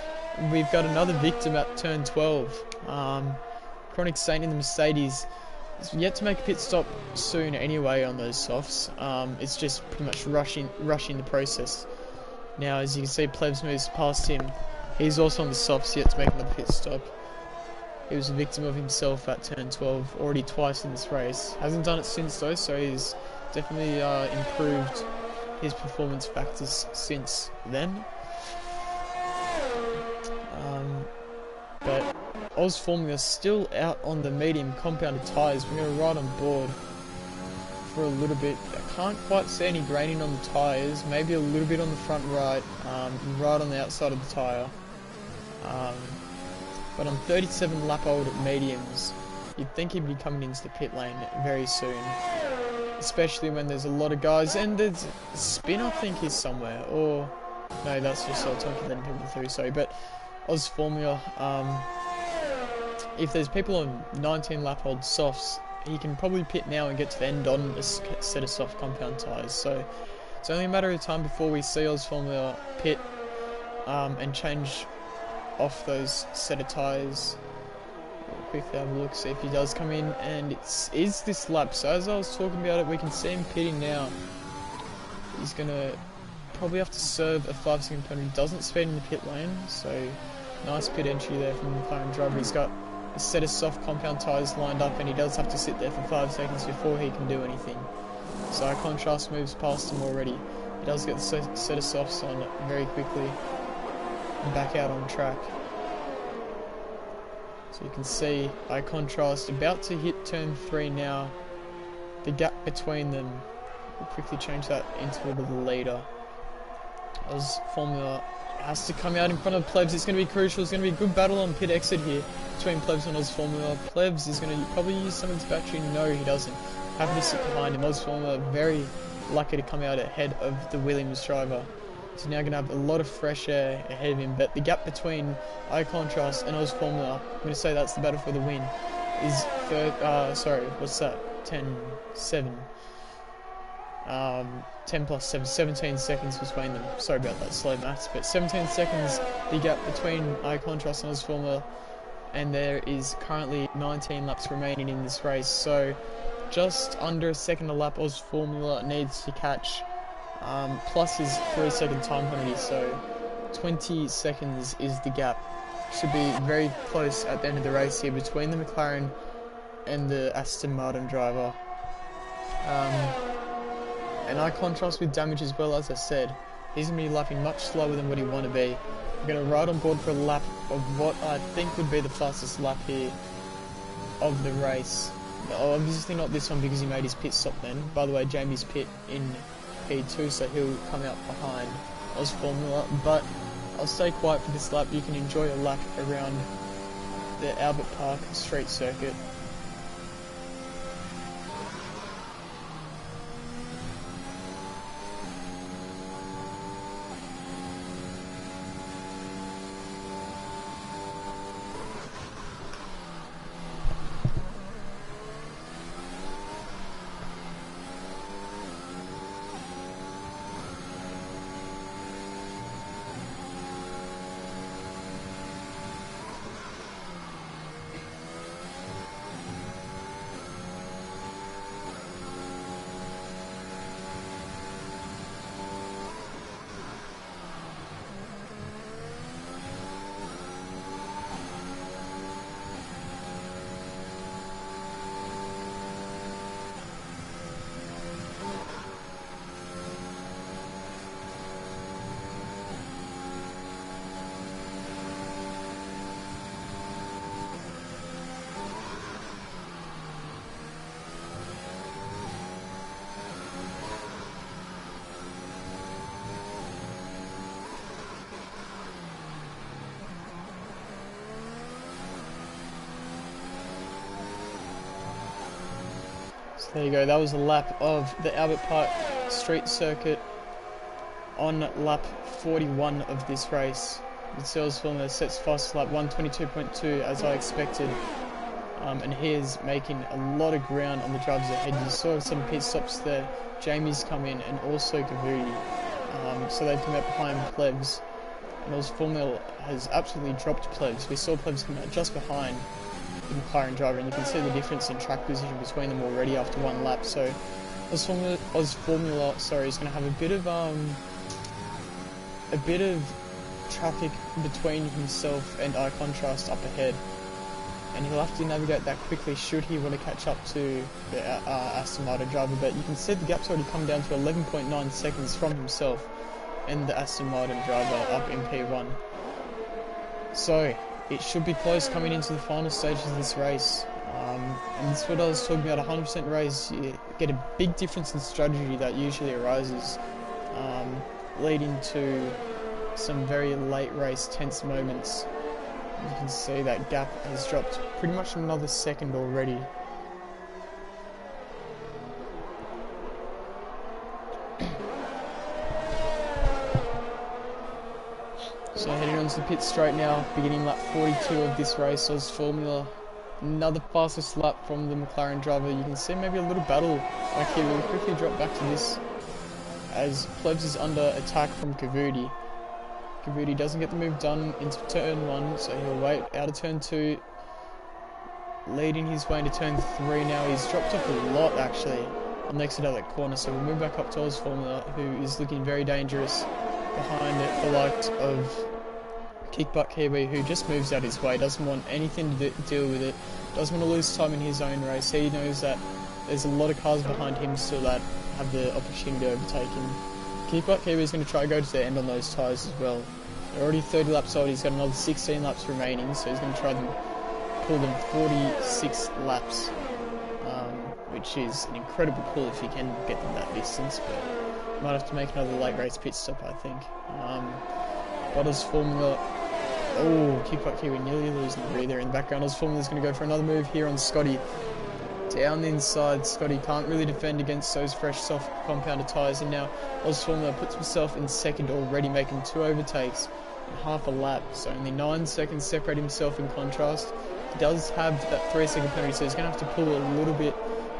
We've got another victim at turn 12. Chronic Saint in the Mercedes is yet to make a pit stop soon anyway on those softs. It's just pretty much rushing the process. Now, as you can see, Plebs moves past him. He's also on the softs, yet to make another pit stop. He was a victim of himself at turn 12 already twice in this race. Hasn't done it since though, so he's definitely improved his performance factors since then. But Oz Formula still out on the medium compounded tyres. We're going to ride on board for a little bit. I can't quite see any graining on the tyres, maybe a little bit on the front right on the outside of the tyre. But on 37 lap old at mediums, you'd think he'd be coming into the pit lane very soon. Especially when there's a lot of guys, and there's a spin I think is somewhere, or no, that's just talking letting people through, sorry. But Oz Formula, if there's people on 19 lap old softs, he can probably pit now and get to the end on a set of soft compound tyres. So it's only a matter of time before we see Oz Formula pit and change off those set of tyres. We'll quickly have a look, see if he does come in, and is this lap. So as I was talking about it, we can see him pitting now. He's gonna probably have to serve a 5-second penalty. Doesn't speed in the pit lane, so nice pit entry there from the McLaren driver. He's got a set of soft compound tyres lined up, and he does have to sit there for 5 seconds before he can do anything. So our Contrast moves past him already. He does get the set of softs on very quickly and back out on track. So you can see I Contrast about to hit turn 3 now. The gap between them will quickly change that into a bit of the leader. Oz Formula has to come out in front of Plebs. It's going to be crucial. It's going to be a good battle on pit exit here between Plebs and Oz Formula. Plebs is going to probably use some of his battery. No, he doesn't. Happy to sit behind him. Oz Formula very lucky to come out ahead of the Williams driver. He's now going to have a lot of fresh air ahead of him, but the gap between iContrast and Oz Formula, I'm going to say that's the battle for the win, is 10-7. 10 plus 7, 17 seconds between them. Sorry about that slow maths, but 17 seconds the gap between iContrast and Oz Formula, and there is currently 19 laps remaining in this race, so just under a second a lap Oz Formula needs to catch. Plus his 3-second time penalty, so 20 seconds is the gap. Should be very close at the end of the race here between the McLaren and the Aston Martin driver. And I Contrast with damage as well, as I said. He's going to be lapping much slower than what he want to be. I'm going to ride on board for a lap of what I think would be the fastest lap here of the race. Obviously not this one because he made his pit stop then. By the way, Jamie's pit in P2, so he'll come out behind Oz Formula, but I'll stay quiet for this lap. You can enjoy a lap around the Albert Park street circuit. There you go, that was a lap of the Albert Park Street Circuit on lap 41 of this race. The Seals Formula sets fastest lap 122.2 as I expected, and he is making a lot of ground on the drivers ahead. You saw some pit stops there. Jamie's come in, and also Kavudi, so they've come out behind Plebs, and Oz Formula has absolutely dropped Plebs. We saw Plebs come out just behind the McLaren driver, and you can see the difference in track position between them already after one lap. So Oz Formula, sorry, is going to have a bit of traffic between himself and eye contrast up ahead, and he'll have to navigate that quickly should he want to catch up to the Aston Martin driver. But you can see the gap's already come down to 11.9 seconds from himself and the Aston Martin driver up in P1. So it should be close coming into the final stages of this race, and that's what I was talking about. 100% race, you get a big difference in strategy that usually arises, leading to some very late race tense moments. You can see that gap has dropped pretty much another second already. So heading on to the pit straight now, beginning lap 42 of this race. Oz Formula, another fastest lap from the McLaren driver. You can see maybe a little battle like here. We'll quickly drop back to this as Plebs is under attack from Kavudi. Kavudi doesn't get the move done into turn 1, so he'll wait out of turn 2, leading his way into turn 3 now. He's dropped off a lot actually on the exit of that corner, so we'll move back up to Oz Formula, who is looking very dangerous behind the likes of Kickbutt Kiwi, who just moves out his way, doesn't want anything to deal with it, doesn't want to lose time in his own race. He knows that there's a lot of cars behind him still that have the opportunity to overtake him. Kickbutt Kiwi is going to try to go to the end on those tyres as well. They're already 30 laps old, he's got another 16 laps remaining, so he's going to try to pull them 46 laps, which is an incredible pull if he can get them that distance, but might have to make another late race pit stop, I think. Oz Formula, Kickbutt Kiwi nearly losing the breather in the background. Oz Formula is going to go for another move here on Scotty. Down the inside, Scotty can't really defend against those fresh soft compounded tyres, and now Oz Formula puts himself in second already, making 2 overtakes in half a lap, so only 9 seconds separate himself in contrast. He does have that 3-second penalty, so he's going to have to pull a little bit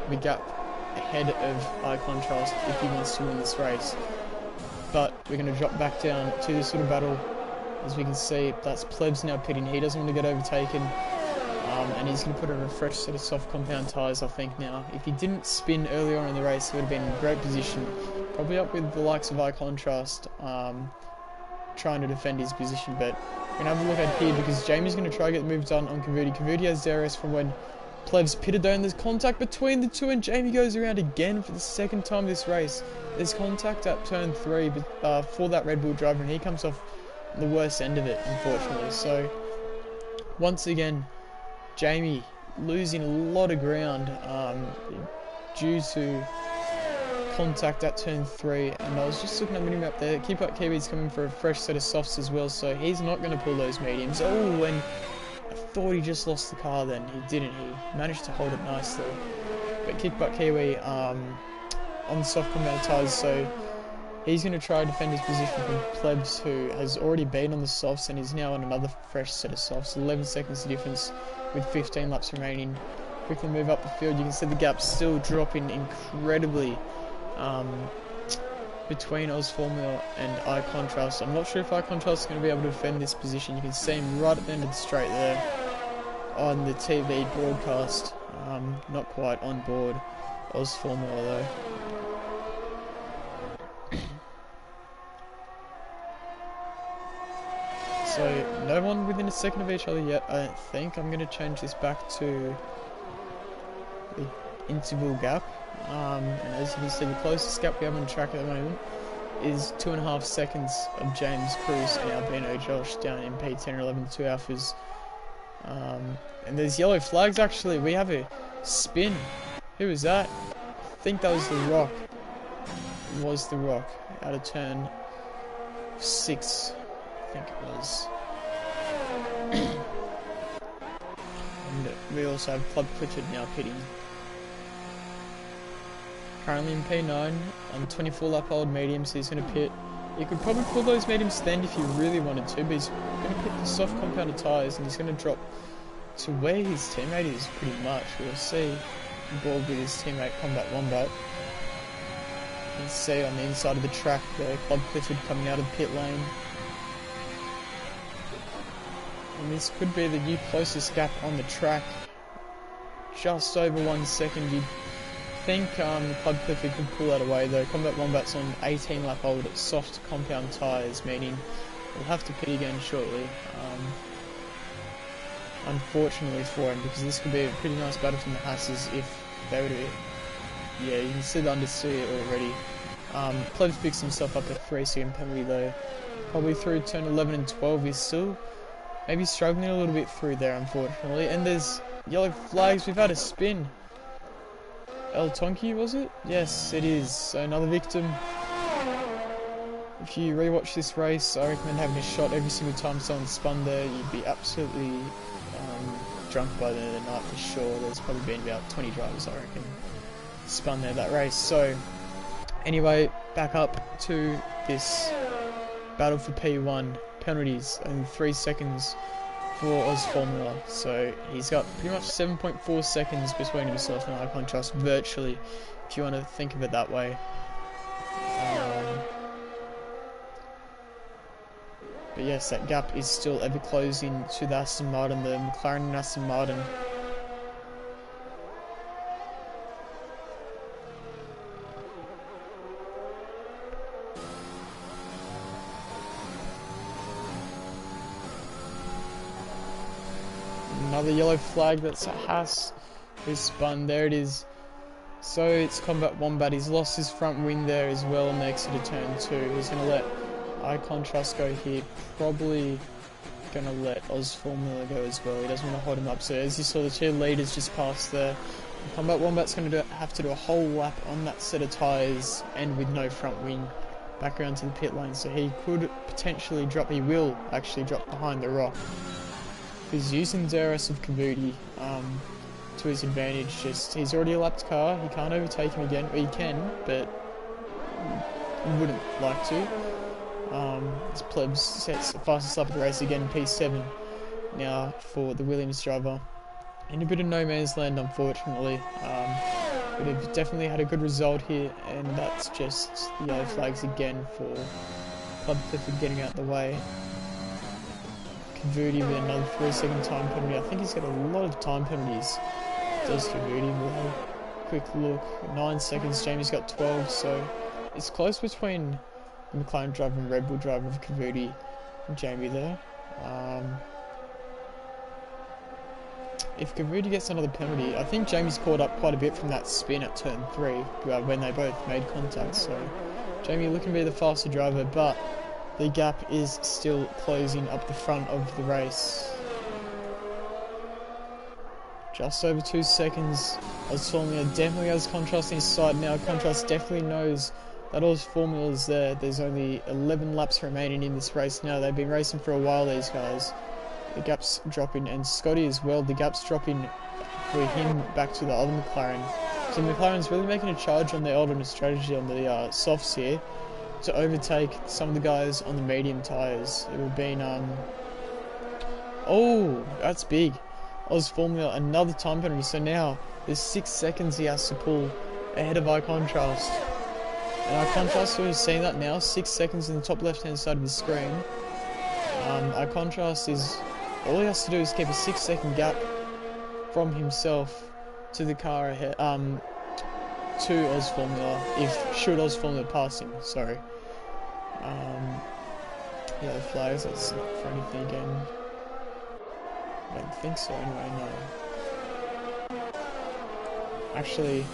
of a gap ahead of eye contrast if he wants to win this race. But we're going to drop back down to this little battle. As we can see, that's Plebs now pitting. He doesn't want to get overtaken. And he's going to put on a fresh set of soft compound tyres, I think, now. If he didn't spin earlier on in the race, he would have been in a great position. Probably up with the likes of eye contrast, trying to defend his position. But we're going to have a look at here because Jamie's going to try to get the move done on Kavudi. Kavudi has DRS from when Plebs pitted down. There's contact between the two, and Jamie goes around again for the second time this race. There's contact at turn 3 for that Red Bull driver, and he comes off the worst end of it, unfortunately. So, once again, Jamie losing a lot of ground due to contact at turn 3, and I was just looking at the minimap there. Kickbutt Kiwi's coming for a fresh set of softs as well, so he's not going to pull those mediums. Oh, and I thought he just lost the car then. He didn't. He managed to hold it nicely. But Kickbutt Kiwi on soft compound tyres, so he's going to try to defend his position from Plebs, who has already been on the softs and is now on another fresh set of softs. 11 seconds difference with 15 laps remaining. Quickly move up the field. You can see the gap still dropping incredibly between Oz Formula and eye contrast. I'm not sure if eye contrast is going to be able to defend this position. You can see him right at the end of the straight there on the TV broadcast. Not quite on board Oz Formula though. So, no one within a second of each other yet, I don't think. I'm going to change this back to the interval gap. And as you can see, the closest gap we have on track at the moment is 2.5 seconds of James Cruz and Albino Josh down in P10 or 11, 2 alphas. And there's yellow flags actually. We have a spin. Who was that? I think that was The Rock. It was The Rock out of turn 6. I think it was. And we also have Club Pritchard now pitting. currently in P9 on 24 lap old medium, so he's going to pit. You could probably pull those mediums then if you really wanted to, but he's going to pit the soft compounded tyres and he's going to drop to where his teammate is pretty much. We'll see. Board with his teammate Combat Wombat. You can see on the inside of the track there, Club Clifford coming out of the pit lane. And this could be the new closest gap on the track. Just over 1 second. You'd think Club Clifford could pull that away though. Combat Wombat's on 18 lap old soft compound tyres, meaning we'll have to pit again shortly. Unfortunately for him, because this could be a pretty nice battle from the Hasses if they were to... Yeah, you can see the undersea it already. Plebs picks himself up a 3-second penalty though. Probably through turn 11 and 12 he's still maybe struggling a little bit through there, unfortunately. And there's yellow flags. We've had a spin. El Tonki, was it? Yes, it is. So another victim. If you rewatch this race, I recommend having a shot every single time someone spun there. You'd be absolutely drunk by the end of the night for sure. There's probably been about 20 drivers, I reckon, spun there that race. So anyway, back up to this battle for P1. Penalties in 3 seconds for Oz Formula. So he's got pretty much 7.4 seconds between himself and Icon Trust, virtually, if you want to think of it that way. But yes, that gap is still ever closing to the Aston Martin, the McLaren and Aston Martin. Another yellow flag, that's a Haas who's spun. There it is. So it's Combat Wombat. He's lost his front wing there as well on the exit of turn 2. He's going to let Icon Trust go here. Probably going to let Oz Formula go as well. He doesn't want to hold him up. So as you saw, the 2 leaders just passed there. Combat Wombat's going to have to do a whole lap on that set of tyres and with no front wing back around to the pit lane. So he could potentially drop. He will actually drop behind the rock. He's using Endurace of Kabuti to his advantage. Just he's already a lapped car. He can't overtake him again. Well, he can, but he wouldn't like to. This Plebs sets the fastest lap of the race again, P7 now for the Williams driver. In a bit of no man's land, unfortunately. But they've definitely had a good result here, and that's just the yellow flags again for Club Clifford getting out the way. Kabuti with another 3-second time penalty. I think he's got a lot of time penalties. Does Kabuti? We'll have a quick look. 9 seconds. Jamie's got 12, so it's close between the McLaren driver and Red Bull driver of Kabuti and Jamie there. If Kabuti gets another penalty, I think Jamie's caught up quite a bit from that spin at turn 3 when they both made contact. So Jamie looking to be the faster driver, but the gap is still closing up the front of the race. Just over 2 seconds. Oz Formula definitely has Contrast in his sight now. Contrast definitely knows that Oz Formula is there. There's only 11 laps remaining in this race now. They've been racing for a while, these guys. The gap's dropping, and Scotty as well. The gap's dropping for him back to the other McLaren. So McLaren's really making a charge on their alternate strategy on the softs here, to overtake some of the guys on the medium tyres. It would have been, oh, that's big. Oz Formula, another time penalty. So now there's 6 seconds he has to pull ahead of iContrast. And iContrast, who's seeing that now, 6 seconds in the top left hand side of the screen. iContrast is, all he has to do is keep a 6-second gap from himself to the car ahead, to Oz Formula, should Oz Formula pass him, sorry. Yellow flags, that's not for anything again. I don't think so anyway, no. Actually,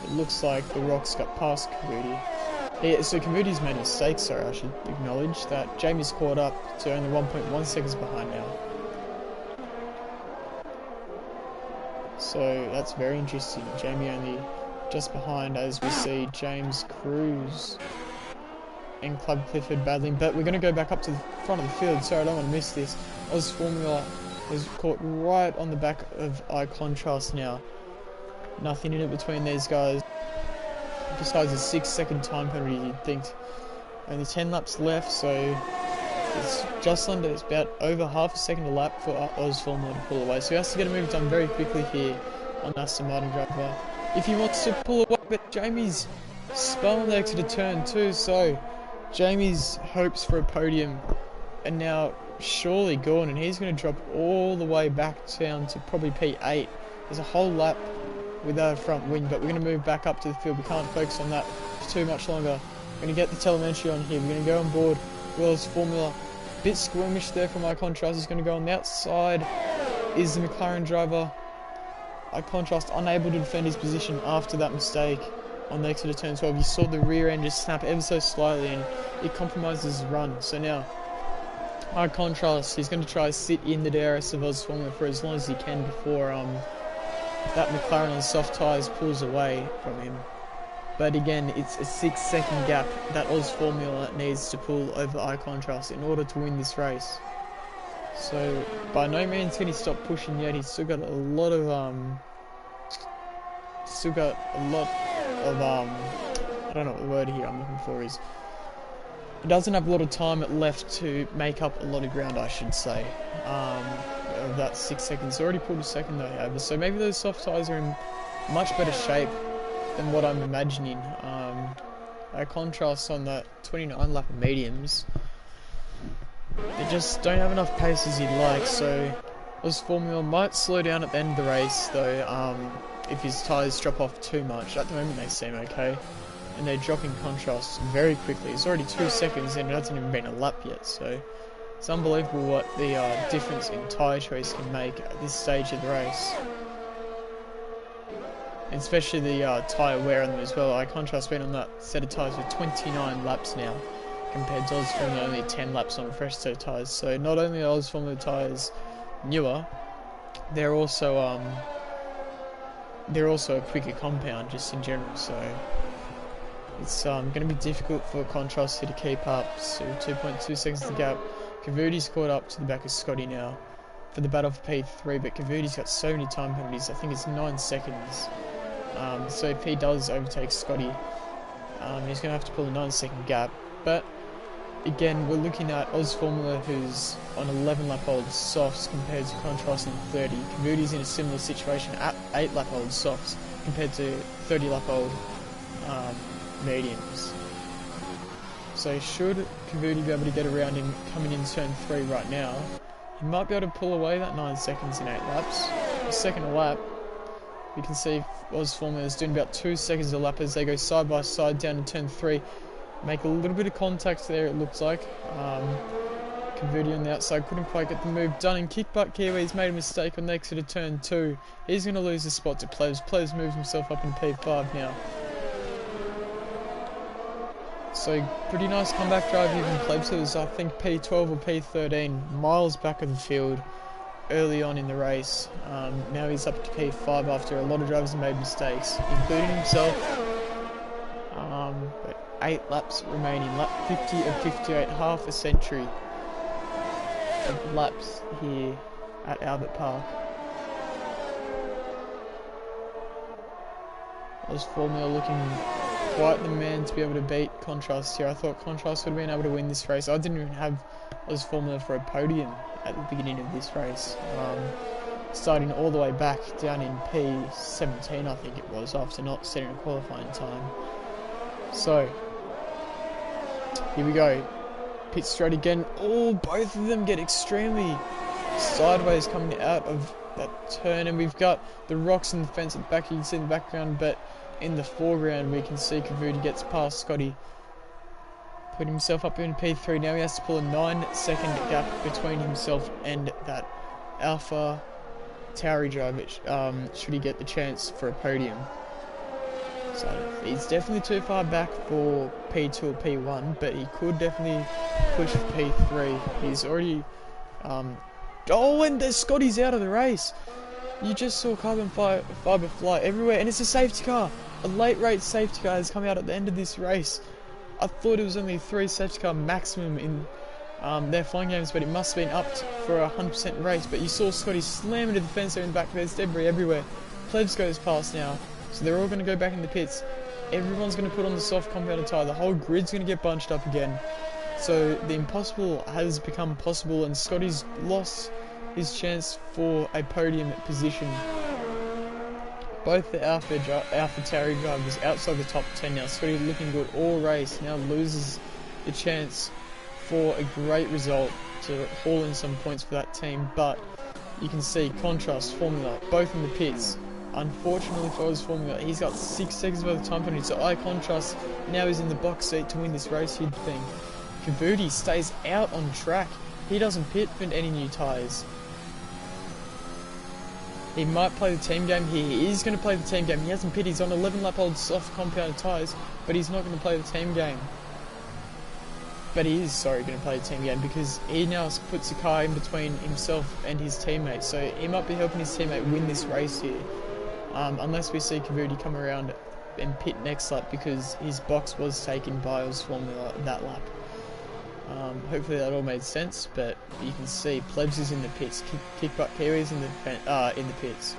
it looks like the Rocks got past Kabuti. Yeah, so Kabuti's made a mistake, sorry, I should acknowledge that. Jamie's caught up to only 1.1 seconds behind now. So that's very interesting. Jamie only just behind, as we see James Cruz and Club Clifford battling. But we're going to go back up to the front of the field. Sorry, I don't want to miss this. Oz Formula was caught right on the back of iContrast now. Nothing in it between these guys. Besides a 6-second time penalty, you'd think. Only 10 laps left, so it's just under, it's about over half a second a lap for Oz Formula to pull away. So he has to get a move done very quickly here on Aston Martin driver if he wants to pull away. But Jamie's spun on the exit of turn 2, so Jamie's hopes for a podium are now surely gone, and he's going to drop all the way back down to probably P8. There's a whole lap without a front wing, but we're going to move back up to the field. We can't focus on that for too much longer. We're going to get the telemetry on here. We're going to go on board Will's Formula. Bit squirmish there from iContrast. He's going to go on the outside. Is the McLaren driver. iContrast unable to defend his position after that mistake on the exit of turn 12. You saw the rear end just snap ever so slightly, and it compromises his run. So now, iContrast, he's going to try to sit in the DRS of Oz Formula for as long as he can before that McLaren on soft tyres pulls away from him. But again, it's a 6-second gap that Oz Formula needs to pull over iContrast in order to win this race. So by no means can he stop pushing yet. He's still got a lot of I don't know what the word here I'm looking for is. He doesn't have a lot of time left to make up a lot of ground, I should say. Of that 6 seconds, already pulled a second though, however. So maybe those soft tyres are in much better shape than what I'm imagining. By contrast, on that 29 lap of mediums, they just don't have enough pace as you'd like. So Oz Formula might slow down at the end of the race though, if his tyres drop off too much. At the moment they seem okay, and they're dropping contrast very quickly. It's already 2 seconds and it hasn't even been a lap yet, so it's unbelievable what the difference in tyre choice can make at this stage of the race. And especially the tyre wear on them as well. iContrast been on that set of tyres for 29 laps now, compared to Oz Formula only 10 laps on a fresh set of tyres. So not only are Oz Formula tyres newer, they're also a quicker compound just in general. So it's going to be difficult for Contrast here to keep up. So 2.2 seconds to gap. Kavuti's caught up to the back of Scotty now for the battle for P3, but Kavuti's got so many time penalties. I think it's 9 seconds. So if he does overtake Scotty, he's going to have to pull a 9-second gap. But again, we're looking at Oz Formula, who's on 11 lap old softs compared to Contrast in 30. Kavuti's in a similar situation at 8 lap old softs compared to 30 lap old mediums. So should Kavuti be able to get around him coming in turn 3 right now, he might be able to pull away that 9 seconds in 8 laps. A second a lap, we can see Oz Formula is doing about 2 seconds a lap as they go side by side down in turn 3. Make a little bit of contact there, it looks like. Kavuti on the outside couldn't quite get the move done, and Kickbutt Kiwi's made a mistake on the exit of turn 2. He's going to lose the spot to Plebs. Plebs moves himself up in P5 now. So pretty nice comeback drive even Plebs. It was I think P12 or P13, miles back of the field early on in the race. Now he's up to P5 after a lot of drivers have made mistakes, including himself. But 8 laps remaining, lap 50 of 58, half a century of laps here at Albert Park. Oz Formula looking quite the man to be able to beat Contrast here. I thought Contrast would have been able to win this race. I didn't even have Oz Formula for a podium at the beginning of this race. Starting all the way back down in P17, I think it was, after not setting a qualifying time. So, here we go. Pit straight again. Oh, both of them get extremely sideways coming out of that turn, and we've got the rocks and the fence at the back. You can see in the background, but in the foreground we can see Kavuti gets past Scotty, put himself up in P3. Now he has to pull a 9-second gap between himself and that Alpha Tauri driver, should he get the chance for a podium. So he's definitely too far back for P2 or P1, but he could definitely push for P3. He's already oh, and there's Scotty's out of the race. You just saw carbon fibre fly everywhere, and it's a safety car. A late race safety car has come out at the end of this race. I thought it was only 3 safety car maximum in their flying games, but it must have been up for a 100% race. But you saw Scotty slam into the fence there in the back. There's debris everywhere. Plebs goes past now, so they're all going to go back in the pits. Everyone's going to put on the soft compounded tyre. The whole grid's going to get bunched up again. So the impossible has become possible, and Scotty's lost his chance for a podium position. Both the AlphaTauri drivers outside the top 10 now. Scotty looking good all race, now loses the chance for a great result to haul in some points for that team. But you can see Contrast, Formula, both in the pits. Unfortunately for his Formula, he's got 6 seconds worth of time penalty, so Contrast now is in the box seat to win this race, you'd think. Kavudi stays out on track. He doesn't pit for any new tyres. He might play the team game here. He is going to play the team game. He hasn't pit. He's on 11 lap old soft compounded tyres, but he's not going to play the team game. But he is, going to play the team game because he now puts a car in between himself and his teammate. So he might be helping his teammate win this race here. Unless we see Kavudi come around and pit next lap because his box was taken by Oz Formula that lap. Hopefully that all made sense, but you can see Plebs is in the pits, Kickbutt Kiwi's in the pits.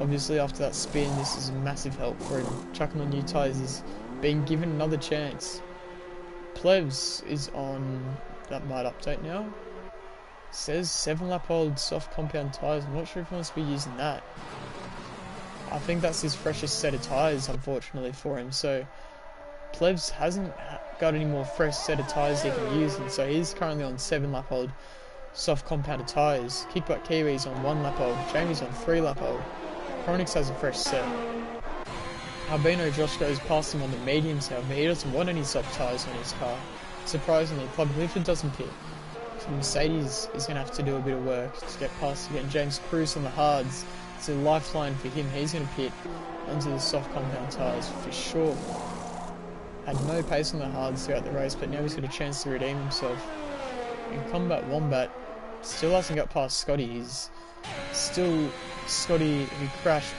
Obviously after that spin, this is a massive help for him. Chucking on new tyres is being given another chance. Plebs is on, that might update now. Says 7 lap old soft compound tyres. I'm not sure if he wants to be using that. I think that's his freshest set of tyres, unfortunately for him. So Plebs hasn't got any more fresh set of tyres he can use, and so he's currently on 7 lap old soft compounded tyres. Kickbutt Kiwi's on 1 lap old, Jamie's on 3 lap old. Chronix has a fresh set. Albino Josh goes past him on the mediums, however he doesn't want any soft tyres on his car. Surprisingly, Club Clifford doesn't pit. So Mercedes is going to have to do a bit of work to get past again. James Cruz on the hards. It's a lifeline for him. He's going to pit onto the soft compound tyres for sure. Had no pace on the hards throughout the race, but now he's got a chance to redeem himself. And Combat Wombat still hasn't got past Scotty. He's still Scotty, who crashed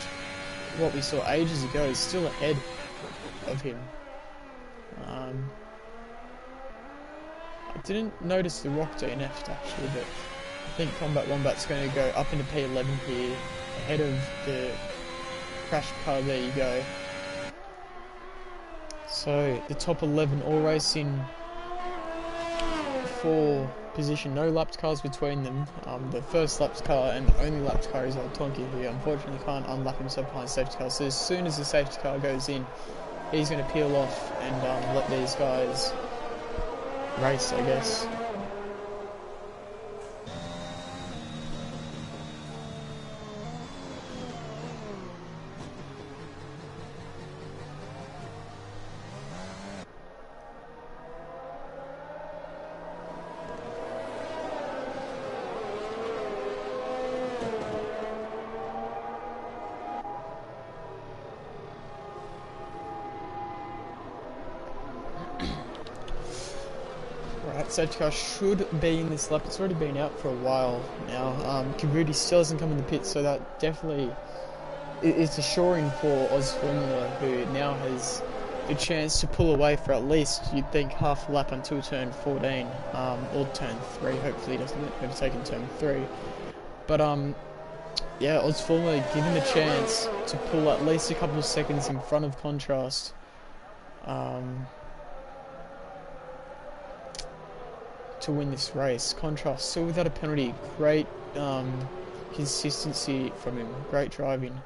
what we saw ages ago, is still ahead of him. I didn't notice the Rock DNF'd actually, but I think Combat Wombat's going to go up into P11 here, ahead of the crashed car. There you go. So the top 11 all racing for position, no lapped cars between them. The first lapped car and the only lapped car is old Tonki, who unfortunately can't unlap himself behind the safety car. So as soon as the safety car goes in, he's going to peel off and let these guys race, I guess. Safety car should be in this lap. It's already been out for a while now. Kavudi still hasn't come in the pit, so that definitely is assuring for Oz Formula, who now has the chance to pull away for at least, you'd think, half a lap until turn 14, or turn 3. Hopefully he doesn't get overtaken turn 3. But yeah, Oz Formula given the chance to pull at least a couple of seconds in front of Contrast. To win this race. Contrast still without a penalty. Great consistency from him. Great driving.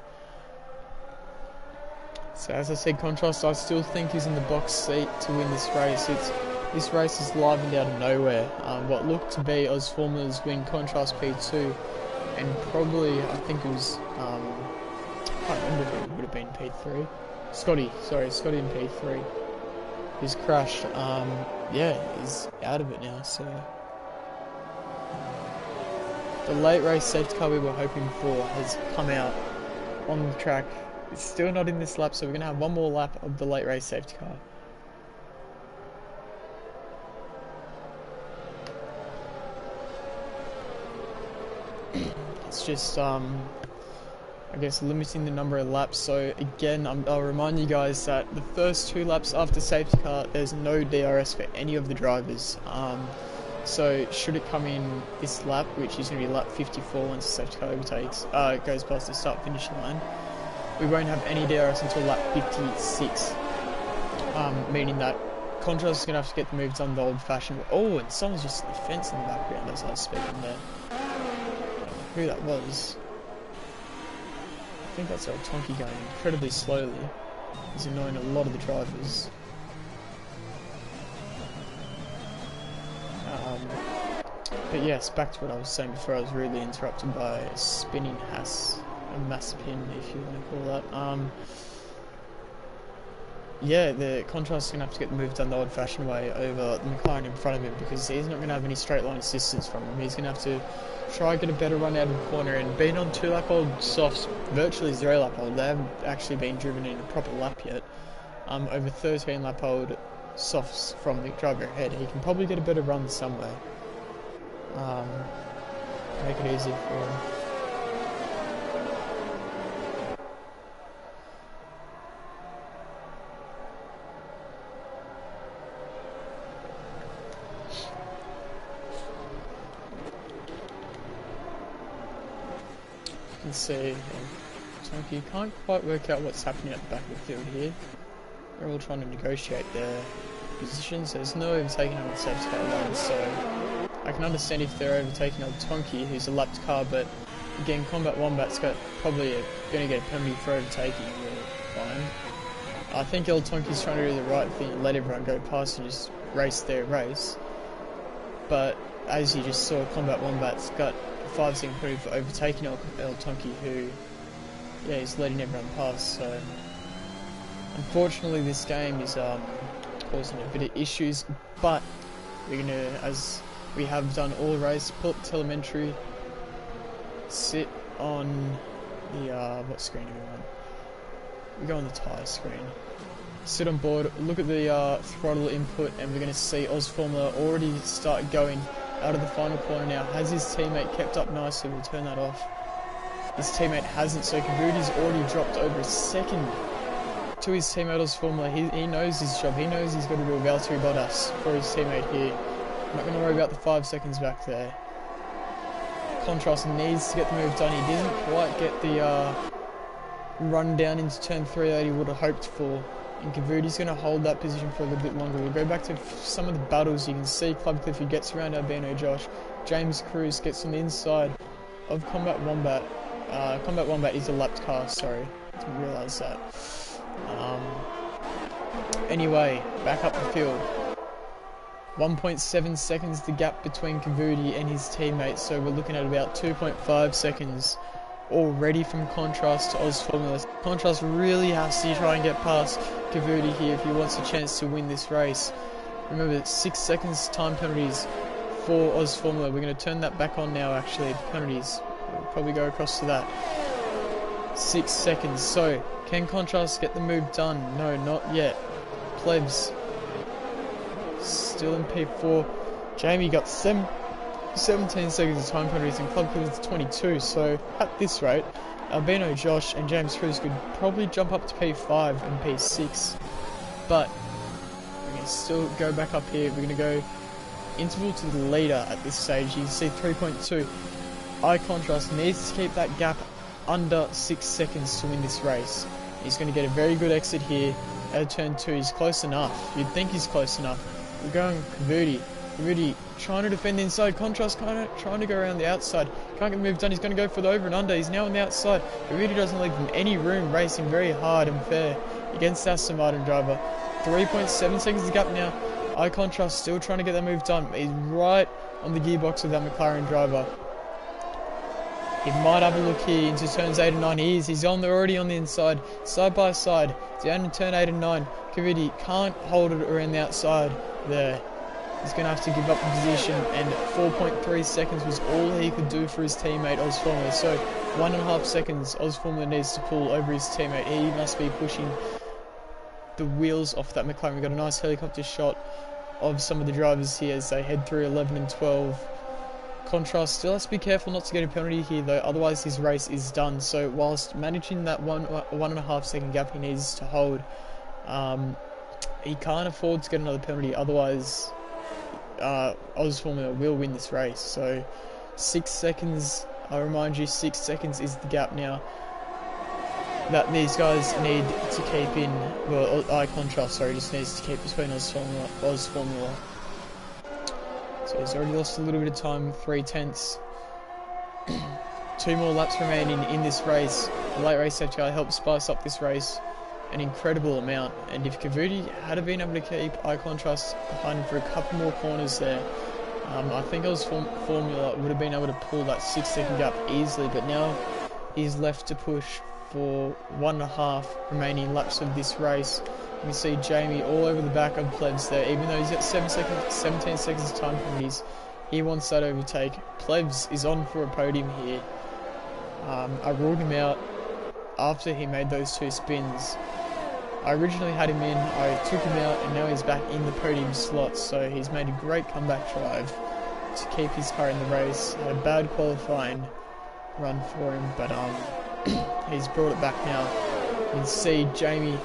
So as I said, Contrast I still think is in the box seat to win this race. This race is livened out of nowhere. What looked to be Oz Formula's win, Contrast P2, and probably I think it was I can't remember if it would have been P3. Scotty in P3. He's crashed. Yeah, he's out of it now, so the late race safety car we were hoping for has come out on the track. It's still not in this lap, so we're going to have one more lap of the late race safety car. It's just I guess limiting the number of laps. So again, I'll remind you guys that the first 2 laps after safety car, there's no DRS for any of the drivers. So should it come in this lap, which is going to be lap 54 once the safety car overtakes, goes past the start finish line, we won't have any DRS until lap 56, meaning that Contrast is going to have to get the move done the old-fashioned way. Oh, and someone's just in the fence in the background as I was speaking there. I don't know who that was. I think that's old Tonky going incredibly slowly. He's annoying a lot of the drivers. But yes, back to what I was saying before. I was rudely interrupted by a spinning Haas, a mass pin, if you want to call that. Yeah, the Contrast is going to have to get the move done the old-fashioned way over the McLaren in front of him, because he's not going to have any straight-line assistance from him. He's going to have to try and get a better run out of the corner, and being on 2 lap-old softs, virtually 0 lap-old, they haven't actually been driven in a proper lap yet. Over 13 lap-old softs from the driver ahead, he can probably get a better run somewhere. Make it easy for him. You can see Tonky can't quite work out what's happening at the back of the field here. They're all trying to negotiate their positions. There's no overtaking on the safety car line, so I can understand if they're overtaking old Tonky, who's a lapped car, but again, Combat Wombat's probably going to get a penalty for overtaking. Fine. I think old Tonky's trying to do the right thing and let everyone go past and just race their race. But as you just saw, Combat Wombat's got a 5-second penalty for overtaking old Tonky, who, yeah, he's letting everyone pass. So unfortunately, this game is causing a bit of issues, but we're going to, as we have done all race, pull up telemetry, sit on the, what screen are we on? We go on the tyre screen. Sit on board, look at the throttle input, and we're going to see Oz Formula already start going out of the final corner now. Has his teammate kept up nicely? We'll turn that off. His teammate hasn't, so Kavuti's already dropped over a second to his teammate Oz Formula. He knows his job. He knows he's got to do a Valtteri Bottas for his teammate here. I'm not going to worry about the 5 seconds back there. Contrast needs to get the move done. He didn't quite get the run down into turn 3 that he would have hoped for. And Kavuti's going to hold that position for a little bit longer. We'll go back to some of the battles. You can see Club Cliffy gets around Albino Josh. James Cruz gets on the inside of Combat Wombat. Combat Wombat is a lapped car, sorry. I didn't realise that. Anyway, back up the field. 1.7 seconds the gap between Kavuti and his teammates, so we're looking at about 2.5 seconds already from Contrast to Oz Formula. Contrast really has to try and get past Kavuti here if he wants a chance to win this race. Remember, 6 seconds time penalties for Oz Formula. We're going to turn that back on now, actually, the penalties. We'll probably go across to that. 6 seconds. So, can Contrast get the move done? No, not yet. Plebs still in P4. Jamie got 17 seconds of time penalties and Club Clifford's 22. So, at this rate, Albino Josh and James Cruz could probably jump up to P5 and P6. But we're going to still go back up here. We're going to go interval to the leader at this stage. You can see 3.2. iContrast needs to keep that gap under 6 seconds to win this race. He's going to get a very good exit here at turn 2. He's close enough. You'd think he's close enough. We're going Kavuti. Kavuti trying to defend the inside. Contrast kind of trying to go around the outside. Can't get the move done. He's going to go for the over and under. He's now on the outside. Kavuti doesn't leave him any room, racing very hard and fair against Aston Martin driver. 3.7 seconds to gap now. iContrast still trying to get that move done. He's right on the gearbox of that McLaren driver. He might have a look here into turns 8 and 9. He is. He's already on the inside, side by side, down in turn 8 and 9. Kavuti can't hold it around the outside there. He's going to have to give up the position, and 4.3 seconds was all he could do for his teammate Oz Formula. So 1.5 seconds Oz Formula needs to pull over his teammate. He must be pushing the wheels off that McLaren. We've got a nice helicopter shot of some of the drivers here as they head through 11 and 12. Contrast still has to be careful not to get a penalty here though, otherwise his race is done. So whilst managing that 1.5 second gap he needs to hold, he can't afford to get another penalty, otherwise Oz Formula will win this race. So 6 seconds, I remind you, 6 seconds is the gap now that these guys need to keep in. Well, eye contrast, sorry, just needs to keep between Oz Formula. So he's already lost a little bit of time, 3/10. 2 more laps remaining in this race. The late race safety car helped spice up this race an incredible amount, and if Kavudi had been able to keep eye contrast behind him for a couple more corners there, I think Oz Formula would have been able to pull that 6 second gap easily, but now he's left to push for 1.5 remaining laps of this race. You can see Jamie all over the back of Plebs there, even though he's got 17 seconds time penalties. He wants that overtake. Plebs is on for a podium here. I ruled him out after he made those 2 spins. I originally had him in, I took him out, and now he's back in the podium slot, so he's made a great comeback drive to keep his car in the race. Had a bad qualifying run for him, but he's brought it back now. You can see Jamie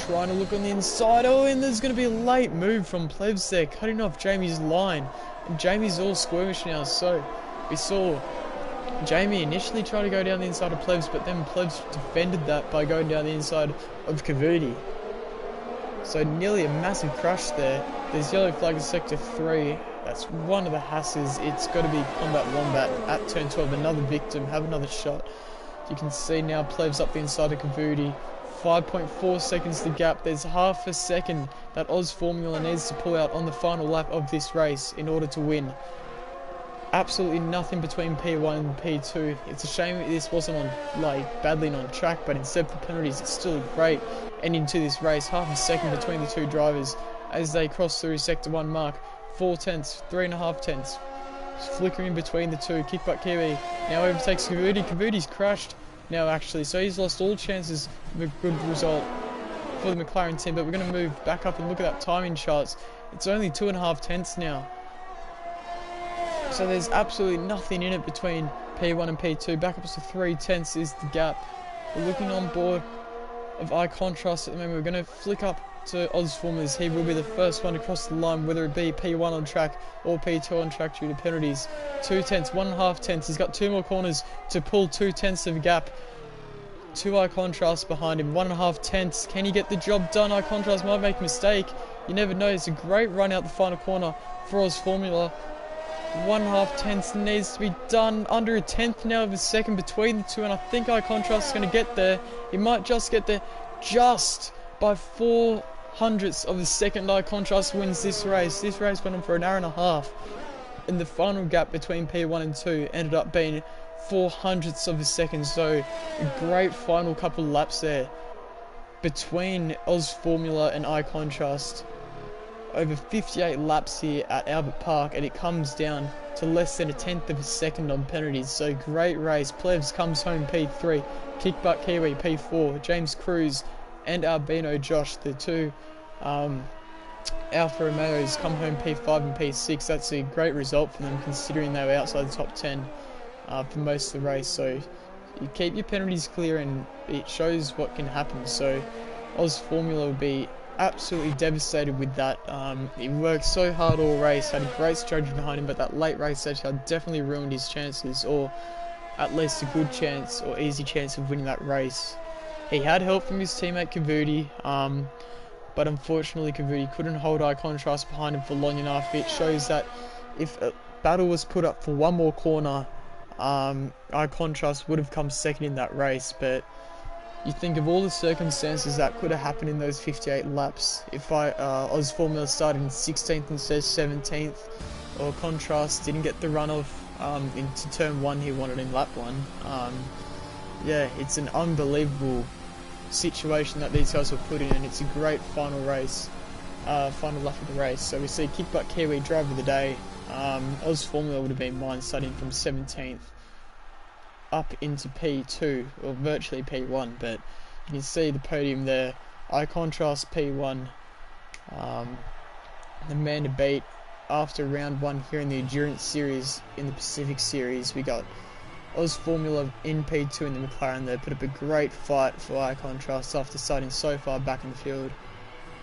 trying to look on the inside. Oh, and there's going to be a late move from Plebs there, cutting off Jamie's line. And Jamie's all squirmish now, so we saw Jamie initially try to go down the inside of Plebs, but then Plebs defended that by going down the inside of Kavudi. So nearly a massive crash there. There's yellow flag in sector 3. That's one of the Hasses. It's got to be Combat Wombat at turn 12. Another victim. Have another shot. You can see now Plebs up the inside of Kavudi. 5.4 seconds to gap. There's half a second that Oz Formula needs to pull out on the final lap of this race in order to win. Absolutely nothing between P1 and P2. It's a shame this wasn't on battling on track, but instead for penalties, it's still a great ending to this race. Half a second between the 2 drivers as they cross through sector 1 mark. 4/10, 3.5 flickering between the 2. Kickbutt Kiwi now overtakes Kavudi. Kavudi's crashed now actually, so he's lost all chances of a good result for the McLaren team. But we're going to move back up and look at that timing charts. It's only 2.5 now. So there's absolutely nothing in it between P1 and P2. Back up to 3/10 is the gap. We're looking on board of eye contrast at the moment. We're going to flick up to Oz Formulas. He will be the first one to cross the line, whether it be P1 on track or P2 on track due to penalties. 2/10, 1.5. He's got 2 more corners to pull 2/10 of a gap. 2 eye contrast behind him, 1.5. Can he get the job done? Eye contrast might make a mistake. You never know. It's a great run out the final corner for Oz Formula. 1.5 needs to be done. Under a 1/10 now of a second between the 2, and I think eye contrast is going to get there. He might just get there, just by 0.04 of a second. Eye contrast wins this race. This race went on for an hour and a half, and the final gap between P1 and 2 ended up being 0.04 of a second. So a great final couple of laps there between Oz Formula and eye contrast. Over 58 laps here at Albert Park, and it comes down to less than 1/10 of a second on penalties. So great race. Plebs comes home P3, Kickbutt Kiwi P4, James Cruz and Albino Josh, the 2 Alfa Romeos, come home P5 and P6. That's a great result for them considering they were outside the top 10 for most of the race. So you keep your penalties clear and it shows what can happen. So Oz Formula will be absolutely devastated with that. He worked so hard all race, had a great strategy behind him, but that late race session definitely ruined his chances, or at least a good chance or easy chance of winning that race. He had help from his teammate Kavudi, but unfortunately Kavudi couldn't hold eye contrast behind him for long enough. It shows that if a battle was put up for one more corner, eye contrast would have come second in that race. But you think of all the circumstances that could have happened in those 58 laps. If Oz Formula started in 16th instead of 17th, or contrast didn't get the run off into turn 1 he wanted in lap 1. Yeah, it's an unbelievable situation that these guys were put in, and it's a great final race, final lap of the race. So we see Kickbutt Kiwi driver of the day. Oz Formula would have been mine, starting from 17th up into P2, or virtually P1, but you can see the podium there. Eye contrast P1, the man to beat after round 1 here in the Endurance Series. In the Pacific Series, we got Oz Formula in P2 in the McLaren. They put up a great fight for eye contrast after starting so far back in the field.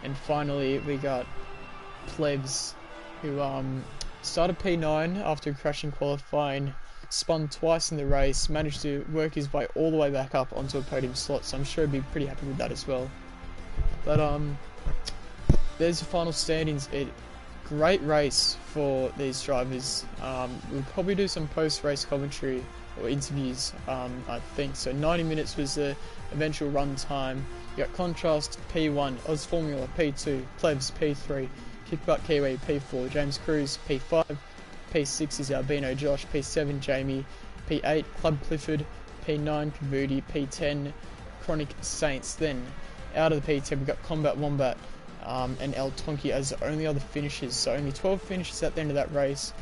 And finally we got Plebs who started P9 after crashing qualifying, spun twice in the race, managed to work his way all the way back up onto a podium slot, so I'm sure he'd be pretty happy with that as well. But there's the final standings. Great race for these drivers. We'll probably do some post-race commentary or interviews, I think. So 90 minutes was the eventual run time. You got Contrast P1, Oz Formula P2, Plebs P3, Kickbutt Kiwi P4, James Cruz P5, P6 is Albino Josh, P7 Jamie, P8 Club Clifford, P9 Kavudi, P10 Chronic Saints. Then out of the P10 we've got Combat Wombat and El Tonki as the only other finishers. So only 12 finishes at the end of that race.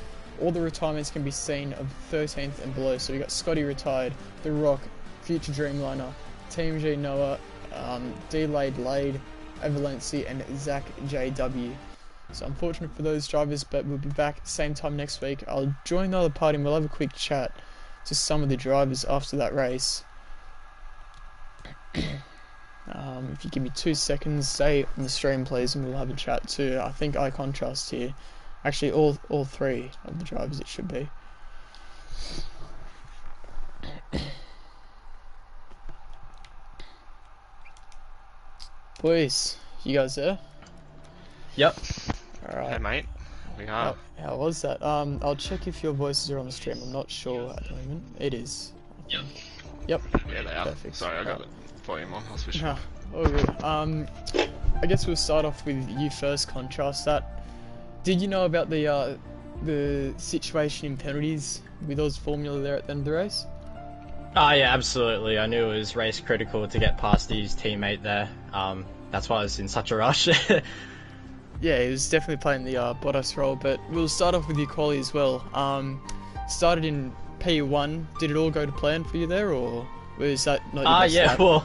All the retirements can be seen of 13th and below. So we got Scotty retired, The Rock, Future Dreamliner, Team G Noah, D-Lade Lade, Avalency and Zach JW. So unfortunate for those drivers, but we'll be back same time next week. I'll join the other party and we'll have a quick chat to some of the drivers after that race. If you give me 2 seconds, stay on the stream please, and we'll have a chat to, I think, iContrast here. Actually, all three of the drivers it should be. Boys, you guys there? Yep. Alright. Hey mate, we are. How was that? I'll check if your voices are on the stream. I'm not sure at the moment. It is. Yep. Yep. Yeah, they are. Perfect. Sorry, I got the volume on. I'll switch No, off. all good. I guess we'll start off with you first, Contrast. Did you know about the situation in penalties with Oz Formula there at the end of the race? Oh yeah, absolutely. I knew it was race critical to get past his teammate there. That's why I was in such a rush. Yeah, he was definitely playing the Bottas role, but we'll start off with your quali as well. Started in P1. Did it all go to plan for you there, or was that not your best lap?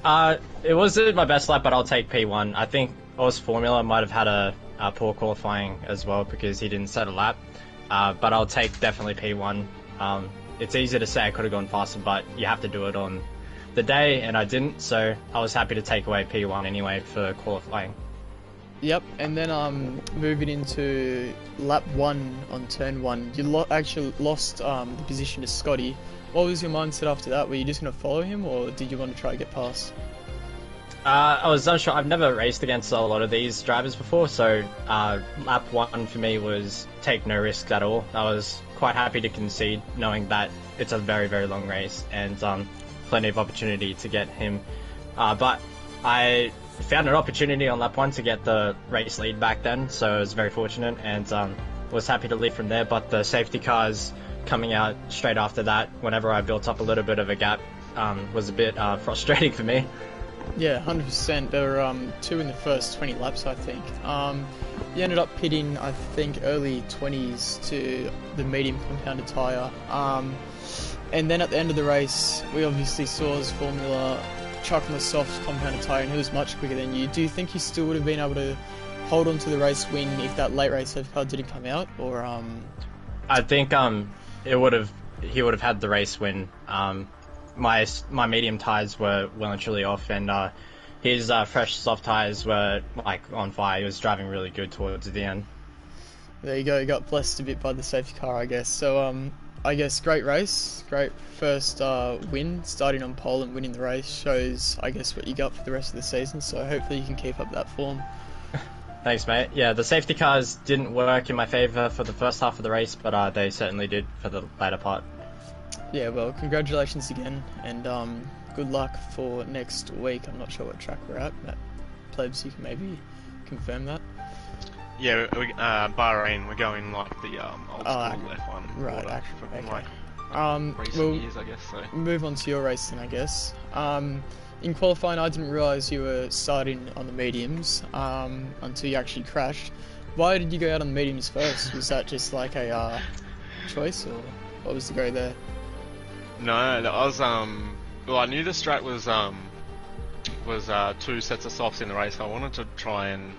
Well, it wasn't my best lap, but I'll take P1. I think Oz Formula might have had a poor qualifying as well because he didn't set a lap, but I'll take definitely P1. It's easy to say I could have gone faster, but you have to do it on the day, and I didn't, so I was happy to take away P1 anyway for qualifying. Yep, and then moving into lap 1 on turn 1, you actually lost the position to Scotty. What was your mindset after that? Were you just going to follow him, or did you want to try to get past? I was unsure. I've never raced against a lot of these drivers before, so lap 1 for me was take no risks at all. I was quite happy to concede, knowing that it's a very, very long race and plenty of opportunity to get him. But I found an opportunity on lap 1 to get the race lead back then, so I was very fortunate and was happy to lead from there. But the safety cars coming out straight after that, whenever I built up a little bit of a gap, was a bit frustrating for me. Yeah, 100%. There were 2 in the first 20 laps, I think. You ended up pitting, I think, early 20s to the medium compounded tyre. And then at the end of the race, we obviously saw his Formula chuck on the soft compounded tyre, and he was much quicker than you. Do you think he still would have been able to hold on to the race win if that late race safety car didn't come out? Or I think he would have had the race win. My medium tyres were well and truly off, and his fresh soft tyres were like on fire. He was driving really good towards the end. There you go, you got blessed a bit by the safety car, I guess. So I guess great race, great first win, starting on pole and winning the race shows, I guess, what you got for the rest of the season, so hopefully you can keep up that form. Thanks, mate. Yeah, the safety cars didn't work in my favour for the first half of the race, but they certainly did for the later part. Yeah, well, congratulations again, and good luck for next week. I'm not sure what track we're at, but Plebs, you can maybe confirm that. Yeah, Bahrain. We're going like the old school F1 right, order from okay. like recent years, I guess. So move on to your race then, I guess. In qualifying, I didn't realise you were starting on the mediums until you actually crashed. Why did you go out on the mediums first? Was that just like a choice, or what was the go there? No, I was well, I knew the strat was 2 sets of softs in the race. So I wanted to try and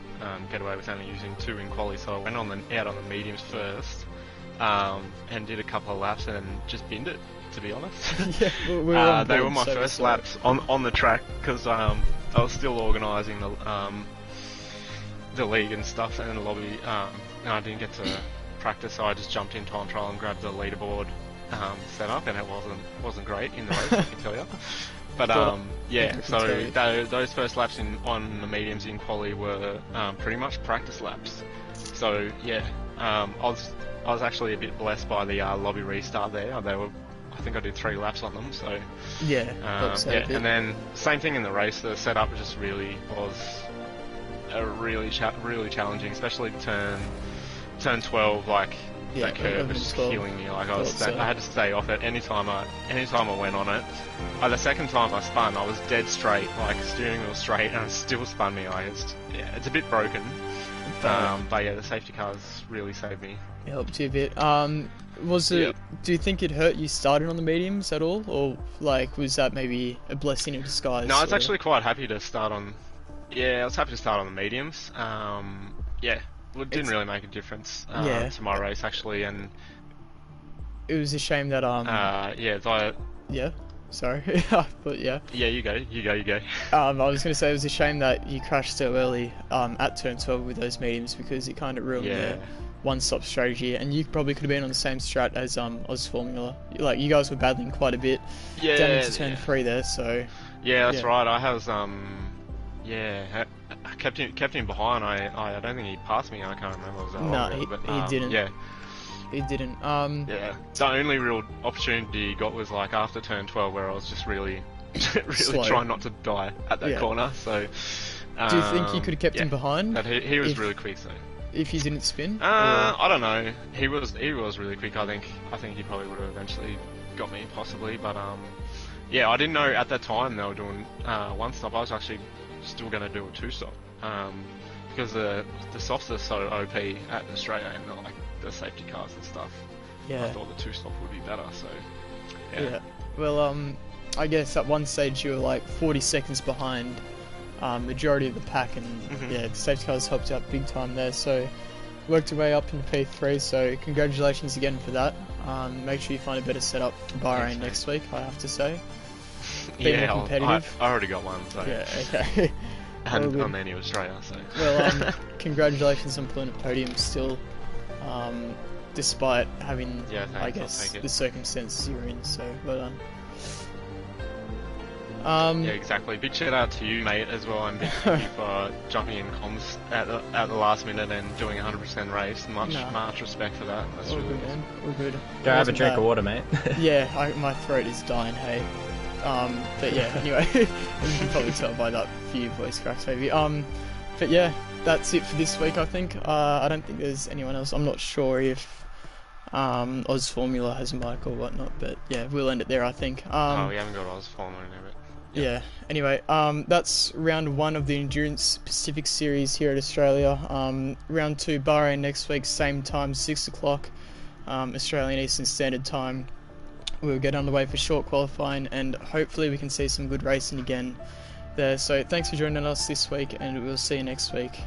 get away with only using 2 in quali, so I went out on the mediums first, and did a couple of laps and just binned it, to be honest. Yeah, they were my first laps on the track because I was still organising the league and stuff and the lobby, and I didn't get to practice, so I just jumped in time trial and grabbed the leaderboard setup, and it wasn't great in the race, I can tell you. But yeah, so those first laps on the mediums in quali were pretty much practice laps. So yeah, I was actually a bit blessed by the lobby restart there. I think I did 3 laps on them. So yeah, and then same thing in the race. The setup just really was really challenging, especially turn 12. Like that curve was just killing me. Like I had to stay off it anytime I went on it. The second time I spun, I was dead straight, like steering wheel straight, and it still spun me. Like it's a bit broken. But yeah, the safety cars really saved me. It helped you a bit. Was it? Yep. Do you think it hurt you starting on the mediums at all, or like was that maybe a blessing in disguise? No, I was actually quite happy to start on. Yeah, I was happy to start on the mediums. Yeah, it didn't really make a difference to my race actually, and it was a shame that yeah. Sorry, but yeah. Yeah, you go. I was going to say it was a shame that you crashed so early at turn 12 with those mediums, because it kind of ruined the one-stop strategy, and you probably could have been on the same strat as Oz Formula. Like you guys were battling quite a bit down into turn 3 there, so. Yeah, that's right. I was I kept him behind. I don't think he passed me. I can't remember. No, he didn't. Yeah. He didn't. Yeah. The only real opportunity he got was like after turn 12, where I was just really trying not to die at that corner. So. Do you think you could have kept him behind? But he was really quick, so. If he didn't spin? I don't know. He was really quick. I think he probably would have eventually got me, possibly. But yeah, I didn't know at that time they were doing one stop. I was actually still going to do a 2-stop because the softs are so OP at Australia and like the safety cars and stuff. Yeah. I thought the 2-stop would be better. So yeah. Well, I guess at one stage you were like 40 seconds behind majority of the pack, and the safety cars helped out big time there. So worked your way up into P3. So congratulations again for that. Make sure you find a better setup for Bahrain next week. I have to say. Being more competitive. I already got one. So. Yeah. Okay. And I'm in Australia. So. Well, congratulations on pulling a podium still. Despite having, I guess, the circumstances you're in, so well done. Yeah, exactly. Big shout out to you, mate, as well, and big thank you for jumping in comms at the last minute and doing 100% race. Much respect for that. That's all really good, man. All good. Go have a drink of water, mate. Yeah, my throat is dying, hey. But yeah, anyway, you can probably tell by that few voice cracks, maybe. But yeah, that's it for this week, I think. I don't think there's anyone else. I'm not sure if Oz Formula has a mic or whatnot, but yeah, we'll end it there, I think. We haven't got Oz Formula in there, but... Yeah, anyway, that's round 1 of the Endurance Pacific Series here at Australia. Round 2, Bahrain next week, same time, 6 o'clock, Australian Eastern Standard Time. We'll get underway for short qualifying, and hopefully we can see some good racing again there. So thanks for joining us this week, and we'll see you next week.